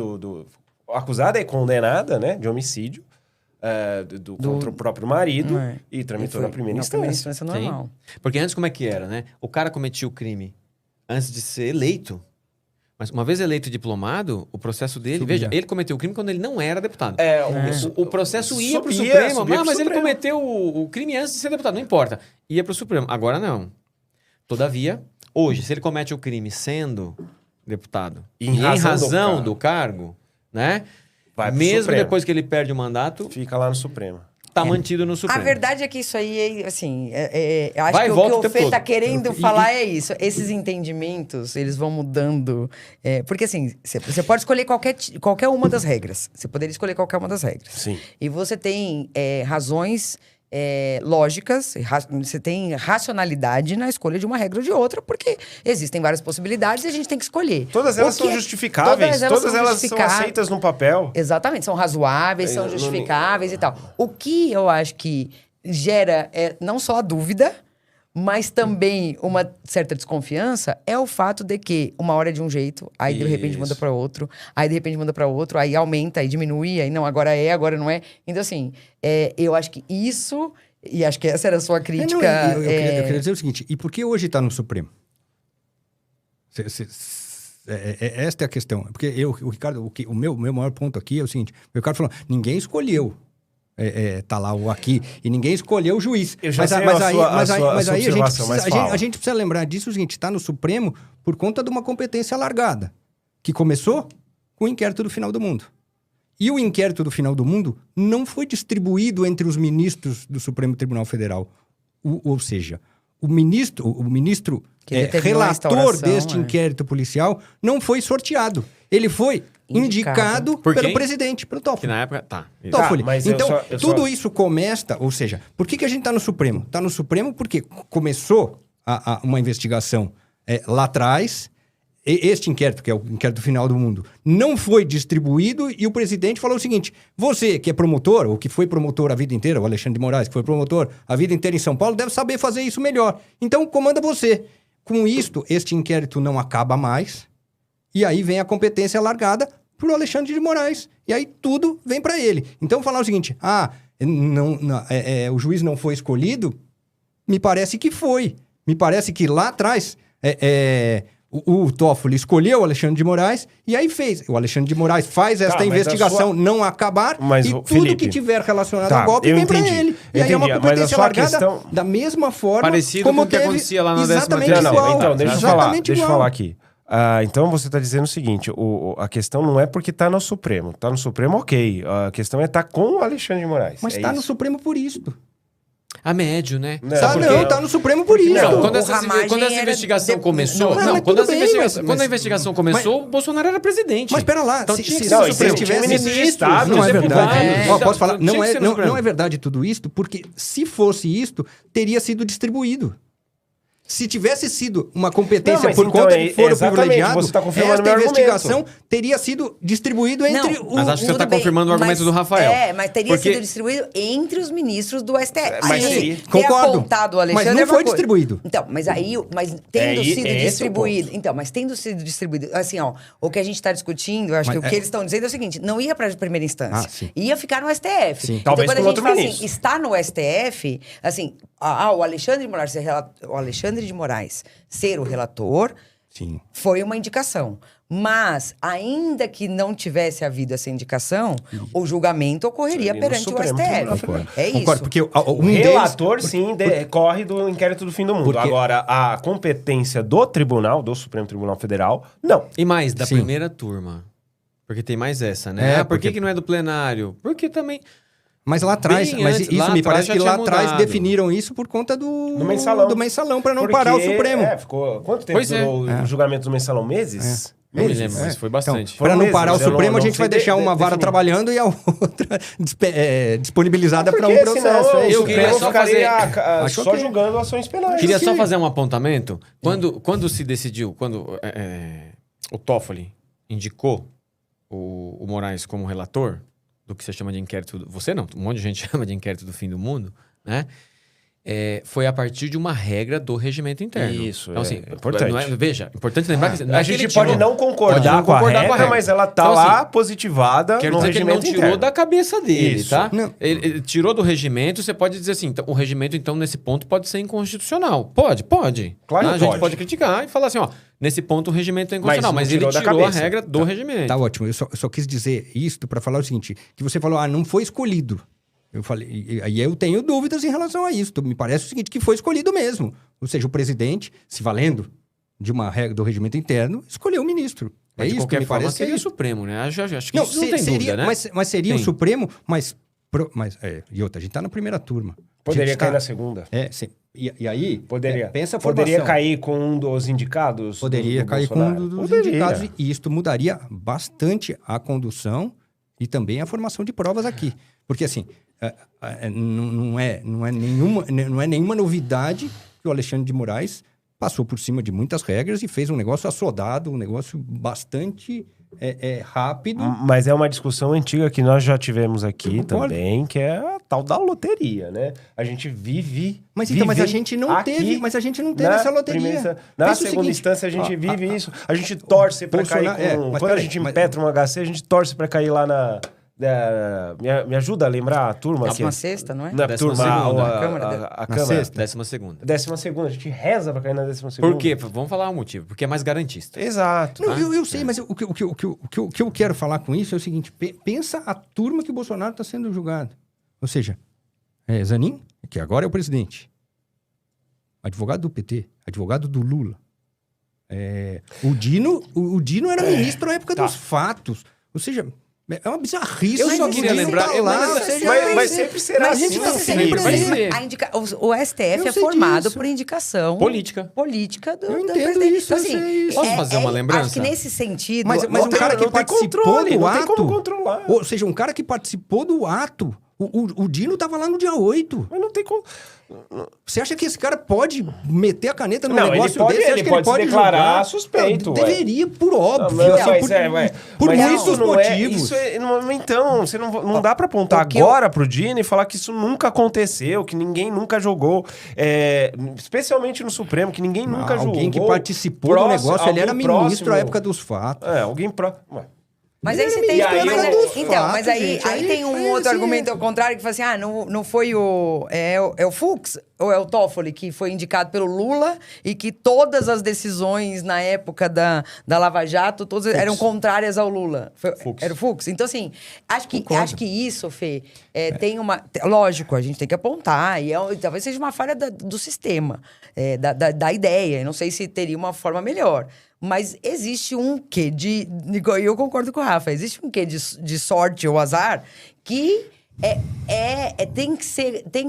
Speaker 4: acusada e condenada, né, de homicídio contra o próprio marido e tramitou na primeira instância.
Speaker 1: Normal.
Speaker 2: Porque antes como é que era, né? O cara cometia o crime antes de ser eleito. Mas uma vez eleito e diplomado, o processo dele...
Speaker 3: Subia.
Speaker 2: Veja, ele cometeu o crime quando ele não era deputado. O processo ia pro
Speaker 4: Subia
Speaker 2: Supremo.
Speaker 4: pro
Speaker 2: Mas ele
Speaker 4: Supremo.
Speaker 2: cometeu o crime antes de ser deputado. Não importa. Ia pro Supremo. Agora não. Todavia, hoje, se ele comete o crime sendo deputado
Speaker 4: Em
Speaker 2: e
Speaker 4: razão do
Speaker 2: do cargo, né?
Speaker 4: Vai pro
Speaker 2: Mesmo
Speaker 4: Supremo.
Speaker 2: depois que ele perde o mandato,
Speaker 4: Fica lá no Supremo.
Speaker 2: tá mantido no
Speaker 1: A
Speaker 2: Supremo.
Speaker 1: verdade é que isso aí, assim, eu acho
Speaker 2: Vai e
Speaker 1: que
Speaker 2: volta
Speaker 1: o
Speaker 2: o
Speaker 1: que o
Speaker 2: tempo
Speaker 1: Fê tá
Speaker 2: todo.
Speaker 1: querendo falar é isso. Esses entendimentos, eles vão mudando. Porque, assim, você pode escolher qualquer uma das regras. Você poderia escolher qualquer uma das regras.
Speaker 4: Sim.
Speaker 1: E você tem razões lógicas, você tem racionalidade na escolha de uma regra ou de outra, porque existem várias possibilidades e a gente tem que escolher.
Speaker 4: Todas elas são justificáveis. Todas elas são aceitas no papel.
Speaker 1: Exatamente, são razoáveis, são justificáveis e tal. O que eu acho que gera não só a dúvida, mas também uma certa desconfiança é o fato de que uma hora é de um jeito, aí de repente muda para outro, aí de repente muda para outro, aí aumenta, aí diminui, aí não, agora não é. Então, assim, eu acho que isso, e acho que essa era a sua crítica.
Speaker 3: Eu queria dizer o seguinte, e por que hoje está no Supremo? Esta é a questão. Porque o Ricardo, o meu maior ponto aqui é o seguinte, o Ricardo falou, ninguém escolheu tá lá ou aqui, e ninguém escolheu o juiz.
Speaker 4: Eu já
Speaker 3: Mas
Speaker 4: sei
Speaker 3: aí a
Speaker 4: observação,
Speaker 3: gente precisa lembrar disso o seguinte, está no Supremo por conta de uma competência alargada, que começou com o inquérito do Final do Mundo. E o inquérito do Final do Mundo não foi distribuído entre os ministros do Supremo Tribunal Federal. Ou seja, o ministro relator deste inquérito policial não foi sorteado. Ele foi indicado pelo presidente, pelo Toffoli.
Speaker 2: Que na época... Tá.
Speaker 3: Toffoli.
Speaker 4: mas
Speaker 3: então, tudo isso começa... Ou seja, por que a gente está no Supremo? Está no Supremo porque começou uma investigação lá atrás. Este inquérito, que é o inquérito final do mundo, não foi distribuído e o presidente falou o seguinte, você que é promotor, ou que foi promotor a vida inteira, o Alexandre de Moraes, que foi promotor a vida inteira em São Paulo, deve saber fazer isso melhor. Então, comanda você. Com isto, este inquérito não acaba mais e aí vem a competência alargada para o Alexandre de Moraes. E aí tudo vem para ele. Então, falar o seguinte, o juiz não foi escolhido, Me parece que foi. Me parece que lá atrás o Toffoli escolheu o Alexandre de Moraes e aí fez. O Alexandre de Moraes faz esta investigação não acabar
Speaker 4: Mas,
Speaker 3: e tudo
Speaker 4: Felipe,
Speaker 3: que tiver relacionado ao golpe
Speaker 4: eu
Speaker 3: vem para
Speaker 4: entendi.
Speaker 3: ele. E
Speaker 4: Eu
Speaker 3: aí é uma
Speaker 4: entendi, mas a
Speaker 3: competência
Speaker 4: sua
Speaker 3: largada
Speaker 4: questão-
Speaker 3: da mesma forma
Speaker 2: Parecido
Speaker 3: como
Speaker 2: com o que
Speaker 3: teve
Speaker 2: acontecia lá na
Speaker 3: exatamente
Speaker 2: 13ª.
Speaker 3: igual.
Speaker 4: Então, deixa
Speaker 3: Exatamente
Speaker 4: eu
Speaker 3: igual.
Speaker 4: falar aqui. Então você está dizendo o seguinte, a questão não é porque está no Supremo. Está no Supremo, ok. A questão é estar com o Alexandre de Moraes.
Speaker 3: Mas está no Supremo por isso.
Speaker 2: A médio, né?
Speaker 3: Tá no Supremo por isso.
Speaker 2: Não, quando
Speaker 1: O
Speaker 2: essa
Speaker 1: Ramagem
Speaker 2: investigação
Speaker 1: era
Speaker 2: começou...
Speaker 3: Não,
Speaker 2: Não,
Speaker 3: mas
Speaker 2: quando,
Speaker 3: tudo bem,
Speaker 2: quando a investigação começou, o Bolsonaro era presidente.
Speaker 3: Mas pera lá,
Speaker 2: Então
Speaker 3: se
Speaker 2: tinha que
Speaker 3: se
Speaker 2: ser
Speaker 3: o
Speaker 2: no
Speaker 3: Supremo
Speaker 2: Supremo.
Speaker 3: tivesse
Speaker 4: ministro de Estado,
Speaker 3: não é
Speaker 2: deputado,
Speaker 3: verdade. Ó, posso falar?
Speaker 2: tinha que ser no Supremo.
Speaker 3: Não é verdade tudo isto, porque se fosse isto, teria sido distribuído. Se tivesse sido uma competência
Speaker 4: Não, mas
Speaker 3: por
Speaker 4: então
Speaker 3: conta
Speaker 4: é
Speaker 3: de foro
Speaker 4: exatamente,
Speaker 3: privilegiado,
Speaker 4: você tá confirmando
Speaker 3: esta
Speaker 4: meu argumento.
Speaker 3: investigação teria sido distribuído entre
Speaker 1: Não,
Speaker 2: Mas acho que você
Speaker 1: tudo
Speaker 2: está confirmando o argumento
Speaker 1: mas-
Speaker 2: do Rafael.
Speaker 1: mas teria
Speaker 2: Porque-
Speaker 1: sido distribuído entre os ministros do STF.
Speaker 4: Mas
Speaker 1: Aí,
Speaker 4: seria-
Speaker 1: ter
Speaker 3: Concordo.
Speaker 1: apontado o Alexandre
Speaker 3: Mas não
Speaker 1: é uma
Speaker 3: foi
Speaker 1: coisa.
Speaker 3: distribuído.
Speaker 1: Então, mas tendo
Speaker 4: É,
Speaker 1: sido
Speaker 4: esse é o
Speaker 1: distribuído. Então, mas tendo sido distribuído. Assim, ó, o que a gente está discutindo, eu acho
Speaker 3: Mas
Speaker 1: que o que eles estão dizendo é o seguinte: não ia para a primeira instância.
Speaker 3: Ah, sim.
Speaker 1: Ia ficar no STF.
Speaker 3: Sim.
Speaker 1: Então,
Speaker 4: Talvez
Speaker 1: quando a
Speaker 4: por
Speaker 1: gente
Speaker 4: outro
Speaker 1: fala assim,
Speaker 4: ministro.
Speaker 1: está no STF, assim, o Alexandre de Moraes ser o relator.
Speaker 3: Sim.
Speaker 1: Foi uma indicação. Mas, ainda que não tivesse havido essa indicação, o julgamento ocorreria
Speaker 4: Seria no
Speaker 1: perante o
Speaker 4: Supremo
Speaker 1: STF.
Speaker 4: Tribunal
Speaker 3: Concordo.
Speaker 1: É isso.
Speaker 3: Concordo, porque
Speaker 4: O
Speaker 3: um deles...
Speaker 4: relator, sim, decorre do inquérito do fim do mundo.
Speaker 3: Porque-
Speaker 4: Agora, a competência do tribunal, do Supremo Tribunal Federal, não.
Speaker 2: E mais, da
Speaker 3: Sim.
Speaker 2: primeira turma. Porque tem mais essa, né? Por
Speaker 3: porque-
Speaker 2: que não é do plenário? Porque também...
Speaker 3: Mas lá atrás,
Speaker 2: Bem
Speaker 3: mas
Speaker 2: antes,
Speaker 3: isso
Speaker 2: lá
Speaker 3: me
Speaker 2: atrás
Speaker 3: parece
Speaker 2: já
Speaker 3: que lá
Speaker 2: tinha
Speaker 3: atrás
Speaker 2: mudado.
Speaker 3: definiram isso por conta
Speaker 4: Do mensalão.
Speaker 3: do mensalão, para não
Speaker 4: Porque,
Speaker 3: parar o Supremo.
Speaker 4: Ficou... Quanto tempo
Speaker 2: Pois é.
Speaker 4: durou o julgamento do mensalão? Meses?
Speaker 2: Não me
Speaker 4: Meses.
Speaker 2: lembro, mas foi bastante.
Speaker 4: Foram
Speaker 3: Para não
Speaker 4: meses,
Speaker 3: parar o
Speaker 4: mas eu
Speaker 3: Supremo,
Speaker 4: não-
Speaker 3: a
Speaker 4: não
Speaker 3: gente vai
Speaker 4: sei
Speaker 3: deixar uma vara
Speaker 4: definir.
Speaker 3: trabalhando e a outra disponibilizada para um
Speaker 4: Porque
Speaker 3: processo.
Speaker 4: senão
Speaker 3: É
Speaker 4: o
Speaker 3: isso.
Speaker 2: Eu queria
Speaker 4: Supremo
Speaker 2: só
Speaker 4: ficaria
Speaker 3: Acho
Speaker 4: só
Speaker 3: ok.
Speaker 4: julgando ações penais.
Speaker 2: Queria só fazer um apontamento. Quando se decidiu, quando o Toffoli indicou o Moraes como relator do que você chama de inquérito... Você não, um monte de gente chama de inquérito do fim do mundo, né? Foi a partir de uma regra do regimento interno.
Speaker 4: Isso,
Speaker 2: então,
Speaker 4: é
Speaker 2: assim,
Speaker 4: importante.
Speaker 2: Veja, importante lembrar que... não é
Speaker 4: A
Speaker 2: que
Speaker 4: gente
Speaker 2: ele
Speaker 4: pode
Speaker 2: tirou.
Speaker 4: não concordar,
Speaker 2: Pode não
Speaker 4: com, a
Speaker 2: concordar
Speaker 4: regra, mas ela tá
Speaker 2: Então,
Speaker 4: lá
Speaker 2: assim,
Speaker 4: positivada
Speaker 2: Quero
Speaker 4: no
Speaker 2: dizer que ele não
Speaker 4: regimento
Speaker 2: tirou
Speaker 4: interno.
Speaker 2: da cabeça dele,
Speaker 4: Isso.
Speaker 2: tá?
Speaker 3: Não.
Speaker 2: Ele tirou do regimento, você pode dizer assim, então, o regimento, então, nesse ponto, pode ser inconstitucional. Pode.
Speaker 4: Claro
Speaker 2: Tá?
Speaker 4: que
Speaker 2: A gente
Speaker 4: pode.
Speaker 2: pode criticar e falar assim, ó, nesse ponto o regimento é inconstitucional,
Speaker 4: Mas
Speaker 2: mas,
Speaker 4: não
Speaker 2: ele
Speaker 4: tirou da
Speaker 2: tirou a
Speaker 4: cabeça.
Speaker 2: regra do regimento.
Speaker 3: Tá ótimo. Eu só quis dizer isto para falar o seguinte, que você falou, não foi escolhido. Eu falei, e aí eu tenho dúvidas em relação a isso. Me parece o seguinte, que foi escolhido mesmo. Ou seja, o presidente, se valendo de uma regra do regimento interno, escolheu o ministro.
Speaker 2: Mas,
Speaker 3: É
Speaker 2: de
Speaker 3: isso que
Speaker 2: qualquer
Speaker 3: me
Speaker 2: forma,
Speaker 3: parece que é
Speaker 2: seria o
Speaker 3: isso.
Speaker 2: Supremo, né? Acho que
Speaker 3: Não,
Speaker 2: isso não tem
Speaker 3: seria,
Speaker 2: dúvida, né?
Speaker 3: mas seria o
Speaker 2: Sim.
Speaker 3: Supremo, e outra, a gente tá na primeira turma.
Speaker 4: Poderia
Speaker 3: A gente
Speaker 4: cair
Speaker 3: tá-
Speaker 4: na segunda.
Speaker 3: Sim. E aí,
Speaker 4: Poderia.
Speaker 3: pensa a formação.
Speaker 4: Poderia cair com um dos indicados?
Speaker 3: Poderia
Speaker 4: do
Speaker 3: cair com um
Speaker 4: Bolsonaro?
Speaker 3: dos
Speaker 4: Poderia.
Speaker 3: indicados e isto mudaria bastante a condução e também a formação de provas aqui. Porque, assim, não é nenhuma novidade que o Alexandre de Moraes passou por cima de muitas regras e fez um negócio assodado, um negócio bastante rápido.
Speaker 4: Mas é uma discussão antiga que nós já tivemos aqui
Speaker 3: Eu concordo.
Speaker 4: também, que é a tal da loteria, né? A gente vive...
Speaker 3: Mas então, mas a
Speaker 4: vive
Speaker 3: gente não
Speaker 4: aqui
Speaker 3: teve,
Speaker 4: na
Speaker 3: essa loteria.
Speaker 4: primeira- Na
Speaker 3: Pensa o
Speaker 4: segunda
Speaker 3: seguinte,
Speaker 4: instância, a gente
Speaker 3: ó,
Speaker 4: vive isso. A gente torce pra cair
Speaker 3: Bolsonaro-
Speaker 4: com...
Speaker 3: mas
Speaker 4: Quando a
Speaker 3: peraí,
Speaker 4: gente
Speaker 3: mas-
Speaker 4: impetra um HC, a gente torce pra cair lá na... me ajuda a lembrar a turma aqui.
Speaker 1: 16ª, não é?
Speaker 4: Na
Speaker 2: 12ª,
Speaker 4: turma,
Speaker 2: a
Speaker 1: Câmara.
Speaker 4: a
Speaker 3: Na
Speaker 4: Câmara.
Speaker 3: sexta.
Speaker 2: 12ª.
Speaker 4: 12ª, a gente reza pra cair na 12ª.
Speaker 2: Por quê? Vamos falar o motivo. Porque é mais garantista.
Speaker 4: Exato.
Speaker 3: Não, eu sei, mas o que eu quero falar com isso é o seguinte: pensa a turma que o Bolsonaro está sendo julgado. Ou seja, Zanin, que agora é o presidente, advogado do PT, advogado do Lula. O Dino era ministro na época dos fatos. Ou seja, é uma bizarrice.
Speaker 2: Eu só
Speaker 3: o
Speaker 2: queria
Speaker 3: Dino
Speaker 2: lembrar-
Speaker 3: tá
Speaker 2: eu-
Speaker 3: lá,
Speaker 2: mas-
Speaker 3: ou seja,
Speaker 4: Mas sempre será
Speaker 1: Mas,
Speaker 4: assim.
Speaker 1: gente,
Speaker 3: tá
Speaker 1: você
Speaker 3: sempre
Speaker 1: sempre
Speaker 2: vai
Speaker 3: assim.
Speaker 2: ser.
Speaker 1: O STF
Speaker 3: Eu
Speaker 1: é
Speaker 3: sei
Speaker 1: formado
Speaker 3: disso.
Speaker 1: por indicação
Speaker 2: Política.
Speaker 1: do
Speaker 3: Eu entendo
Speaker 1: presidente.
Speaker 3: isso, eu sei isso.
Speaker 2: Posso fazer uma lembrança?
Speaker 1: Acho que nesse sentido...
Speaker 3: Mas
Speaker 4: Não
Speaker 3: um
Speaker 4: tem-
Speaker 3: cara que
Speaker 4: não tem
Speaker 3: participou
Speaker 4: controle,
Speaker 3: do
Speaker 4: não tem
Speaker 3: ato.
Speaker 4: como controlar.
Speaker 3: Ou seja, um cara que participou do ato. O Dino estava lá no dia 8.
Speaker 4: Mas não tem como...
Speaker 3: Você acha que esse cara pode meter a caneta no
Speaker 4: Não,
Speaker 3: negócio
Speaker 4: ele pode-
Speaker 3: desse? Você
Speaker 4: ele
Speaker 3: acha que
Speaker 4: pode se declarar
Speaker 3: julgar?
Speaker 4: suspeito,
Speaker 3: Não,
Speaker 4: ué.
Speaker 3: deveria, por óbvio.
Speaker 4: Não,
Speaker 3: assim, por
Speaker 4: mas
Speaker 3: muitos
Speaker 4: isso não
Speaker 3: motivos.
Speaker 4: Então, você não dá pra apontar
Speaker 1: o que eu-
Speaker 4: agora pro Dino e falar que isso nunca aconteceu, que ninguém nunca jogou, especialmente no Supremo, que ninguém nunca jogou.
Speaker 3: Alguém que participou do negócio, ele era ministro à época dos fatos.
Speaker 4: Alguém próximo.
Speaker 1: Mas aí você tem...
Speaker 4: E aí
Speaker 1: mas,
Speaker 4: o-
Speaker 1: então, mas aí,
Speaker 3: gente,
Speaker 1: aí tem um
Speaker 3: aí
Speaker 1: outro
Speaker 3: assim,
Speaker 1: argumento ao contrário que fala assim, não foi o... É o Fux? ou é o Toffoli, que foi indicado pelo Lula e que todas as decisões na época da Lava Jato, todas eram contrárias ao Lula. Era o Fux. Então, assim, acho que isso, Fê, tem uma... Lógico, a gente tem que apontar, e talvez seja uma falha do sistema, da ideia. Não sei se teria uma forma melhor. Mas existe um quê de... E eu concordo com o Rafa. Existe um quê de sorte ou azar que tem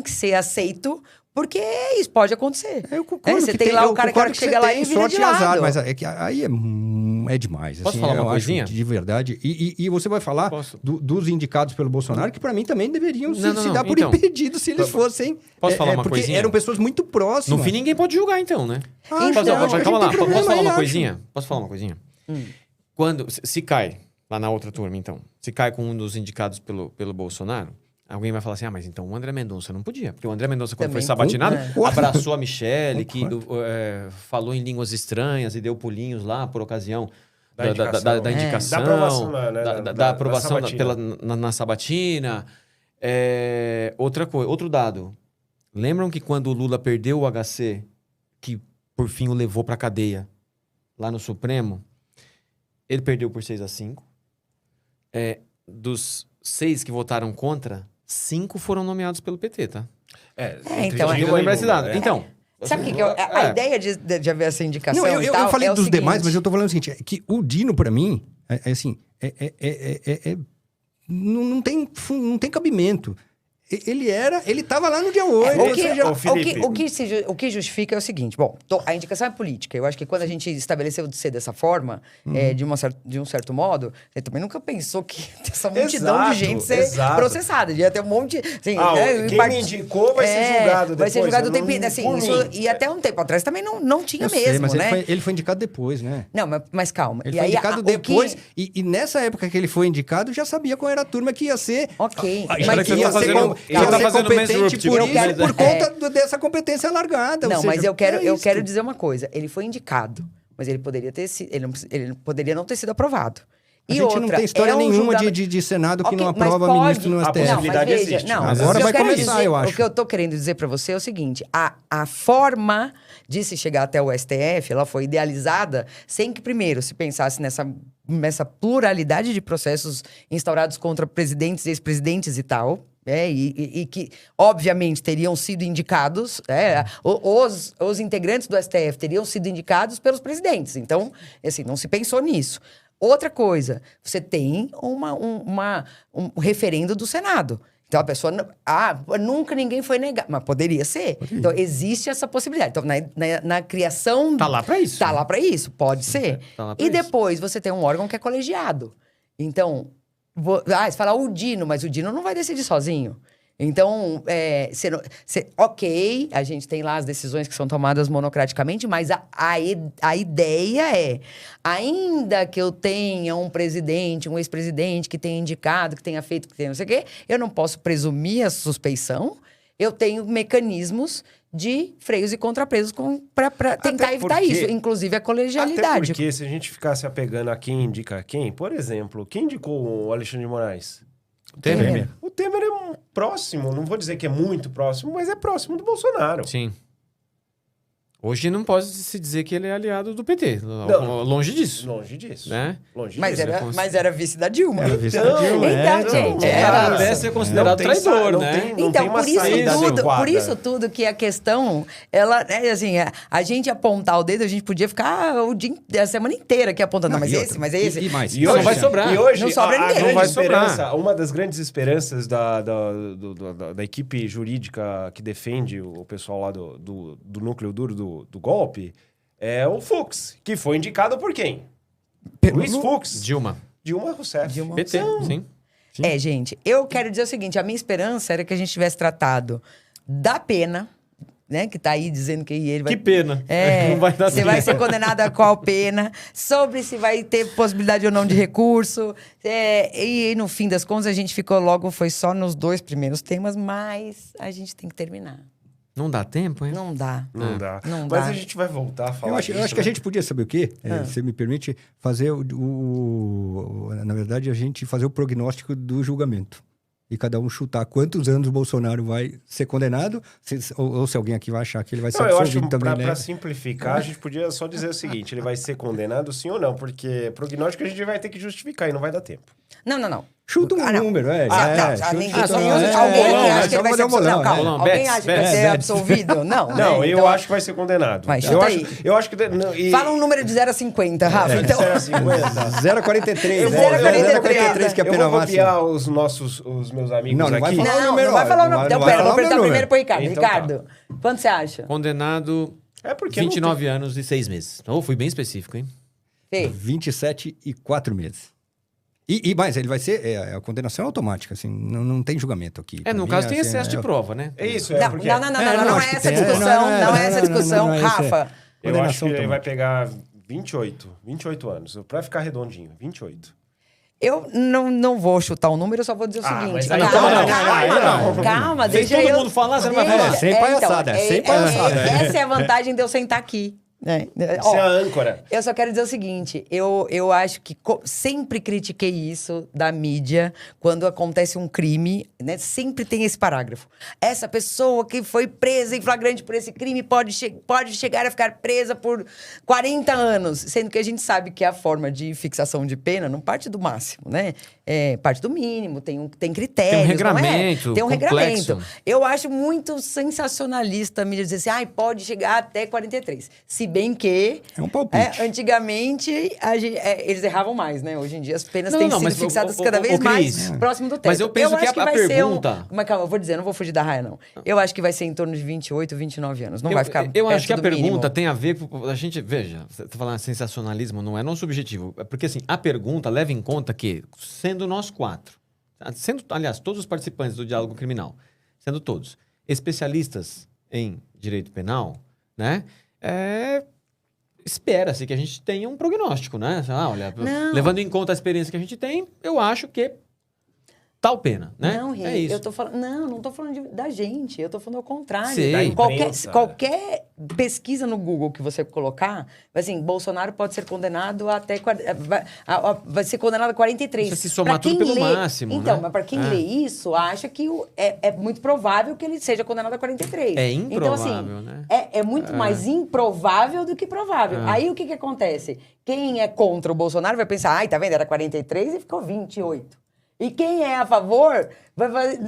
Speaker 1: que ser aceito, porque isso pode acontecer.
Speaker 3: Eu concordo.
Speaker 1: Você tem lá o cara que chega lá e vira
Speaker 3: sorte
Speaker 1: de
Speaker 3: e azar,
Speaker 1: lado.
Speaker 3: mas é que aí é demais.
Speaker 2: Posso
Speaker 3: assim,
Speaker 2: falar uma
Speaker 3: eu acho,
Speaker 2: coisinha?
Speaker 3: de verdade. E você vai falar
Speaker 2: Posso?
Speaker 3: dos indicados pelo Bolsonaro, que pra mim também deveriam se dar por
Speaker 2: então,
Speaker 3: impedidos se eles fossem.
Speaker 2: Posso falar uma
Speaker 3: porque
Speaker 2: coisinha?
Speaker 3: eram pessoas muito próximas.
Speaker 2: No fim, ninguém pode julgar, então, né?
Speaker 3: Ah,
Speaker 1: Então,
Speaker 3: então, acho que a
Speaker 2: Calma
Speaker 3: gente
Speaker 2: lá,
Speaker 3: tem problema
Speaker 2: posso falar
Speaker 3: aí,
Speaker 2: uma
Speaker 3: acho.
Speaker 2: coisinha? Posso falar uma coisinha? Quando, se cai, lá na outra turma, então, se cai com um dos indicados pelo Bolsonaro, alguém vai falar assim, mas então o André Mendonça não podia. Porque o André Mendonça, quando
Speaker 1: Também
Speaker 2: foi sabatinado,
Speaker 3: concordo.
Speaker 2: abraçou a Michelle, que falou em línguas estranhas e deu pulinhos lá por ocasião da indicação.
Speaker 4: Da aprovação, né?
Speaker 2: Da aprovação
Speaker 4: sabatina.
Speaker 2: na sabatina. Outro dado. Lembram que quando o Lula perdeu o HC, que por fim o levou pra cadeia, lá no Supremo, ele perdeu por 6-5. Dos 6 que votaram contra, 5 foram nomeados pelo PT, tá?
Speaker 1: Então,
Speaker 2: Eu vou lembrar esse dado. Então,
Speaker 1: Sabe o que a ideia de haver essa indicação
Speaker 3: Não,
Speaker 1: e tal
Speaker 3: eu falei
Speaker 1: é o
Speaker 3: dos
Speaker 1: seguinte,
Speaker 3: demais, mas eu tô falando o seguinte, que o Dino, pra mim, não tem cabimento. Ele tava lá no dia 8.
Speaker 1: O que justifica é o seguinte, bom, a indicação é política. Eu acho que quando a gente estabeleceu de ser dessa forma, de um certo modo, você também nunca pensou que essa multidão de gente ser processada. Ia ter um monte... Assim,
Speaker 4: quem me indicou vai ser julgado depois.
Speaker 1: Vai ser julgado
Speaker 4: não,
Speaker 1: assim, e até um tempo atrás também não tinha mesmo,
Speaker 3: mas
Speaker 1: né?
Speaker 3: ele foi indicado depois, né?
Speaker 1: Não, mas calma.
Speaker 3: Ele foi indicado depois, e nessa época que ele foi indicado, já sabia qual era a turma que ia ser...
Speaker 1: Ok.
Speaker 2: Mas
Speaker 3: que ia ser competente por conta dessa competência largada.
Speaker 1: Não,
Speaker 3: ou seja,
Speaker 1: mas eu quero dizer uma coisa. Ele foi indicado, mas ele poderia ter sido... Ele poderia não ter sido aprovado.
Speaker 3: A gente não tem história nenhuma de Senado que não aprova ministro no STF.
Speaker 4: A possibilidade existe.
Speaker 3: Agora vai começar, eu acho.
Speaker 1: O que eu tô querendo dizer para você é o seguinte. A forma de se chegar até o STF, ela foi idealizada sem que primeiro se pensasse nessa pluralidade de processos instaurados contra presidentes, ex-presidentes e tal... e que, obviamente, teriam sido indicados, os integrantes do STF teriam sido indicados pelos presidentes. Então, assim, não se pensou nisso. Outra coisa, você tem um referendo do Senado. Então, a pessoa... nunca ninguém foi negado. Mas poderia ser. Então, existe essa possibilidade. Então, na criação...
Speaker 2: Tá lá pra isso.
Speaker 1: Tá lá pra isso, pode ser.
Speaker 2: Tá lá pra
Speaker 1: E
Speaker 2: isso.
Speaker 1: depois, você tem um órgão que é colegiado. Então... você fala o Dino, mas o Dino não vai decidir sozinho. Então, ok, a gente tem lá as decisões que são tomadas monocraticamente, mas a ideia é, ainda que eu tenha um presidente, um ex-presidente que tenha indicado, que tenha feito, que tenha não sei o quê, eu não posso presumir a suspeição, eu tenho mecanismos de freios e contrapesos para tentar evitar isso, inclusive a colegialidade.
Speaker 4: Até porque se a gente ficasse apegando a quem indica quem, por exemplo, quem indicou o Alexandre de Moraes?
Speaker 1: Temer.
Speaker 4: O Temer é próximo, não vou dizer que é muito próximo, mas é próximo do Bolsonaro.
Speaker 2: Sim. Hoje não pode se dizer que ele é aliado do PT. Longe disso.
Speaker 4: Longe disso.
Speaker 2: Né?
Speaker 4: Longe
Speaker 1: Mas
Speaker 4: disso.
Speaker 1: mas era vice da Dilma.
Speaker 3: Era vice da Dilma,
Speaker 1: gente.
Speaker 2: Era até ser considerado traidor, né?
Speaker 1: Então, por isso tudo que a questão, ela, assim, a gente apontar o dedo, a gente podia ficar a semana inteira aqui apontando, mas esse.
Speaker 3: E mais.
Speaker 2: E hoje não vai sobrar.
Speaker 4: E hoje,
Speaker 1: não sobra ninguém.
Speaker 4: grande
Speaker 2: Não vai
Speaker 4: esperança, uma das grandes esperanças da equipe jurídica que defende o pessoal lá do núcleo duro do golpe é o Fux, que foi indicado por quem? Luiz Fux.
Speaker 2: Dilma.
Speaker 4: Dilma Rousseff.
Speaker 2: PT, sim.
Speaker 1: Gente, eu quero dizer o seguinte, a minha esperança era que a gente tivesse tratado da pena, né, que tá aí dizendo que ele vai...
Speaker 2: Que pena. Não vai dar
Speaker 1: você vai ser condenado a qual pena, sobre se vai ter possibilidade ou não de recurso, e no fim das contas a gente foi só nos 2 primeiros temas, mas a gente tem que terminar.
Speaker 2: Não dá tempo, hein?
Speaker 1: Não dá.
Speaker 4: Não dá.
Speaker 1: Não
Speaker 4: Mas
Speaker 1: dá.
Speaker 4: a gente vai voltar a falar
Speaker 3: Eu acho
Speaker 4: disso,
Speaker 3: que a gente podia saber o quê? Se você me permite, fazer na verdade, a gente fazer o prognóstico do julgamento. e cada um chutar quantos anos o Bolsonaro vai ser condenado, ou se alguém aqui vai achar que ele vai ser
Speaker 4: Não, eu acho
Speaker 3: absolvido
Speaker 4: que
Speaker 3: também, né?
Speaker 4: pra simplificar, a gente podia só dizer o seguinte, ele vai ser condenado sim ou não, porque prognóstico a gente vai ter que justificar e não vai dar tempo.
Speaker 1: Não.
Speaker 3: Chuta um número,
Speaker 1: Ninguém
Speaker 3: chuta
Speaker 1: tem,
Speaker 3: um-
Speaker 1: alguém
Speaker 3: bolão,
Speaker 1: acha que ele vai
Speaker 3: só
Speaker 1: ser
Speaker 3: fazer um bolão,
Speaker 1: Não, calma.
Speaker 2: bolão,
Speaker 1: Alguém
Speaker 2: bets,
Speaker 1: acha que vai
Speaker 2: bets,
Speaker 1: ser
Speaker 3: bets.
Speaker 1: absolvido? Não, né?
Speaker 4: Não, eu
Speaker 1: Então,
Speaker 4: acho que vai ser condenado.
Speaker 1: Vai,
Speaker 4: eu
Speaker 1: chuta
Speaker 4: acho,
Speaker 1: aí.
Speaker 4: eu acho que... Não, e,
Speaker 1: Fala um número de 0 a 50, Rafa. Então,
Speaker 4: 0,50.
Speaker 3: 0,43, né?
Speaker 1: 0,43,
Speaker 3: que é a
Speaker 4: Eu
Speaker 3: pena
Speaker 4: vou
Speaker 3: máxima.
Speaker 4: copiar os meus amigos
Speaker 3: Não vai
Speaker 4: aqui.
Speaker 3: falar o
Speaker 1: não
Speaker 3: número,
Speaker 1: vai
Speaker 3: ó.
Speaker 1: falar o nome.
Speaker 3: Não
Speaker 1: Então,
Speaker 3: vai
Speaker 1: pera,
Speaker 3: falar
Speaker 1: vou
Speaker 3: o
Speaker 1: perguntar
Speaker 3: número.
Speaker 1: primeiro pro Ricardo.
Speaker 4: Então tá.
Speaker 1: Ricardo, quanto você acha?
Speaker 2: Condenado
Speaker 4: É porque
Speaker 2: 29 anos e 6 meses. Então, fui bem específico, hein?
Speaker 1: Fê?
Speaker 3: 27 e 4 meses. Mas ele vai ser... a condenação é automática, assim, não tem julgamento aqui.
Speaker 2: É, no
Speaker 3: Pra
Speaker 2: caso
Speaker 3: mim,
Speaker 2: tem
Speaker 3: assim,
Speaker 2: excesso de prova, né?
Speaker 4: É isso,
Speaker 1: Não,
Speaker 4: porque...
Speaker 1: não
Speaker 3: acho
Speaker 1: é
Speaker 3: que
Speaker 1: essa
Speaker 3: tem.
Speaker 1: discussão. Não é essa discussão,
Speaker 3: não, esse é-
Speaker 1: Rafa.
Speaker 4: Eu
Speaker 3: Condenação
Speaker 4: acho que ele vai
Speaker 3: automática.
Speaker 4: pegar 28 anos. Pra ficar redondinho, 28.
Speaker 1: Eu não vou chutar o número, eu só vou dizer o seguinte.
Speaker 4: mas aí
Speaker 1: Calma,
Speaker 2: Deixa
Speaker 1: deixa
Speaker 2: todo
Speaker 1: eu...
Speaker 2: mundo falar, você não vai
Speaker 1: deixa-
Speaker 2: falar.
Speaker 3: Sem palhaçada, sem palhaçada.
Speaker 1: Essa é a vantagem de eu sentar aqui.
Speaker 4: Você é a âncora.
Speaker 1: Eu só quero dizer o seguinte, eu acho que sempre critiquei isso da mídia, quando acontece um crime, né? Sempre tem esse parágrafo. Essa pessoa que foi presa em flagrante por esse crime pode chegar a ficar presa por 40 anos. Sendo que a gente sabe que a forma de fixação de pena não parte do máximo, né? Parte do mínimo, tem critérios,
Speaker 2: Tem um regramento
Speaker 1: não é? Tem um
Speaker 2: complexo.
Speaker 1: regramento. Eu acho muito sensacionalista a mídia dizer assim, pode chegar até 43. Se bem que...
Speaker 3: É um palpite.
Speaker 1: Antigamente, eles erravam mais, né? Hoje em dia, as penas
Speaker 2: Não,
Speaker 1: têm
Speaker 2: não,
Speaker 1: sido
Speaker 2: mas,
Speaker 1: fixadas
Speaker 2: ô,
Speaker 1: cada vez
Speaker 2: Cris,
Speaker 1: mais próximo do teto.
Speaker 2: mas eu penso que
Speaker 1: acho
Speaker 2: a
Speaker 1: vai
Speaker 2: pergunta-
Speaker 1: ser Mas calma, eu vou dizer, não vou fugir da raia, não. Eu acho que vai ser em torno de 28, 29 anos. Não vai ficar
Speaker 2: Eu acho
Speaker 1: perto
Speaker 2: que a
Speaker 1: do
Speaker 2: pergunta
Speaker 1: mínimo.
Speaker 2: tem a ver com... A gente, veja, você tá falando sensacionalismo, não é nosso objetivo. É porque, assim, a pergunta leva em conta que, sendo nós quatro, aliás, todos os participantes do diálogo criminal, sendo todos especialistas em direito penal, né? Espera-se que a gente tenha um prognóstico, né? Olha,
Speaker 1: Não.
Speaker 2: levando em conta a experiência que a gente tem, eu acho que tal pena, né?
Speaker 1: Não, Rei,
Speaker 2: é isso.
Speaker 1: eu tô falando... Não tô falando da gente. Eu tô falando ao contrário.
Speaker 2: Sei. Da
Speaker 4: imprensa.
Speaker 1: Qualquer pesquisa no Google que você colocar, assim, Bolsonaro pode ser condenado até... Vai ser condenado a 43.
Speaker 2: Isso se somar
Speaker 1: Pra quem
Speaker 2: tudo pelo máximo,
Speaker 1: Então,
Speaker 2: né?
Speaker 1: mas para quem lê isso, acha que é muito provável que ele seja condenado a 43.
Speaker 2: É
Speaker 1: Então, assim,
Speaker 2: improvável, né?
Speaker 1: É muito mais improvável do que provável. Aí, o que acontece? Quem é contra o Bolsonaro vai pensar, ai, tá vendo? Era 43 e ficou 28. E quem é a favor vai fazer...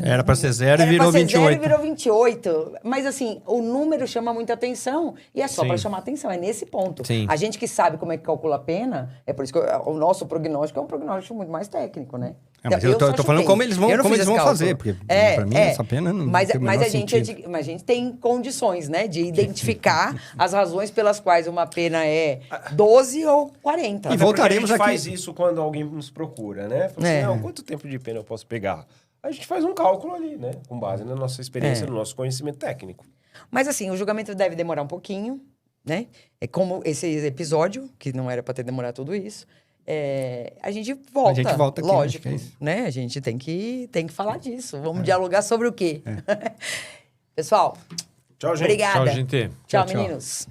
Speaker 3: Era pra ser 0 e
Speaker 1: Era
Speaker 3: virou
Speaker 1: pra ser
Speaker 3: 28.
Speaker 1: 0 e virou 28. Mas, assim, o número chama muita atenção e é só
Speaker 2: Sim.
Speaker 1: para chamar atenção. É nesse ponto.
Speaker 2: Sim.
Speaker 1: A gente que sabe como é que calcula a pena, é por isso que o nosso prognóstico é um prognóstico muito mais técnico, né?
Speaker 3: Mas eu tô
Speaker 1: só
Speaker 3: falando
Speaker 1: chutei.
Speaker 3: como eles vão,
Speaker 1: Eu não
Speaker 3: como
Speaker 1: fiz
Speaker 3: eles
Speaker 1: esse
Speaker 3: vão
Speaker 1: cálculo.
Speaker 3: fazer, porque pra mim essa pena não
Speaker 1: mas
Speaker 3: tem o menor
Speaker 1: a gente
Speaker 3: sentido.
Speaker 1: mas a gente tem condições, né? De identificar as razões pelas quais uma pena é 12 ou 40.
Speaker 3: E voltaremos
Speaker 4: a gente
Speaker 3: aqui.
Speaker 4: faz isso quando alguém nos procura, né? Fala
Speaker 1: É.
Speaker 4: assim, não, quanto tempo de pena eu posso pegar? A gente faz um cálculo ali, né? Com base na nossa experiência, no nosso conhecimento técnico.
Speaker 1: Mas assim, o julgamento deve demorar um pouquinho, né? É como esse episódio, que não era para ter demorado tudo isso. A gente volta.
Speaker 3: A gente volta aqui,
Speaker 1: lógico,
Speaker 3: acho que é isso.
Speaker 1: né? A gente tem que falar disso. Vamos dialogar sobre o quê? Pessoal,
Speaker 4: Tchau, gente.
Speaker 1: obrigada.
Speaker 2: Tchau, gente.
Speaker 1: Tchau,
Speaker 3: Tchau, tchau.
Speaker 1: meninos.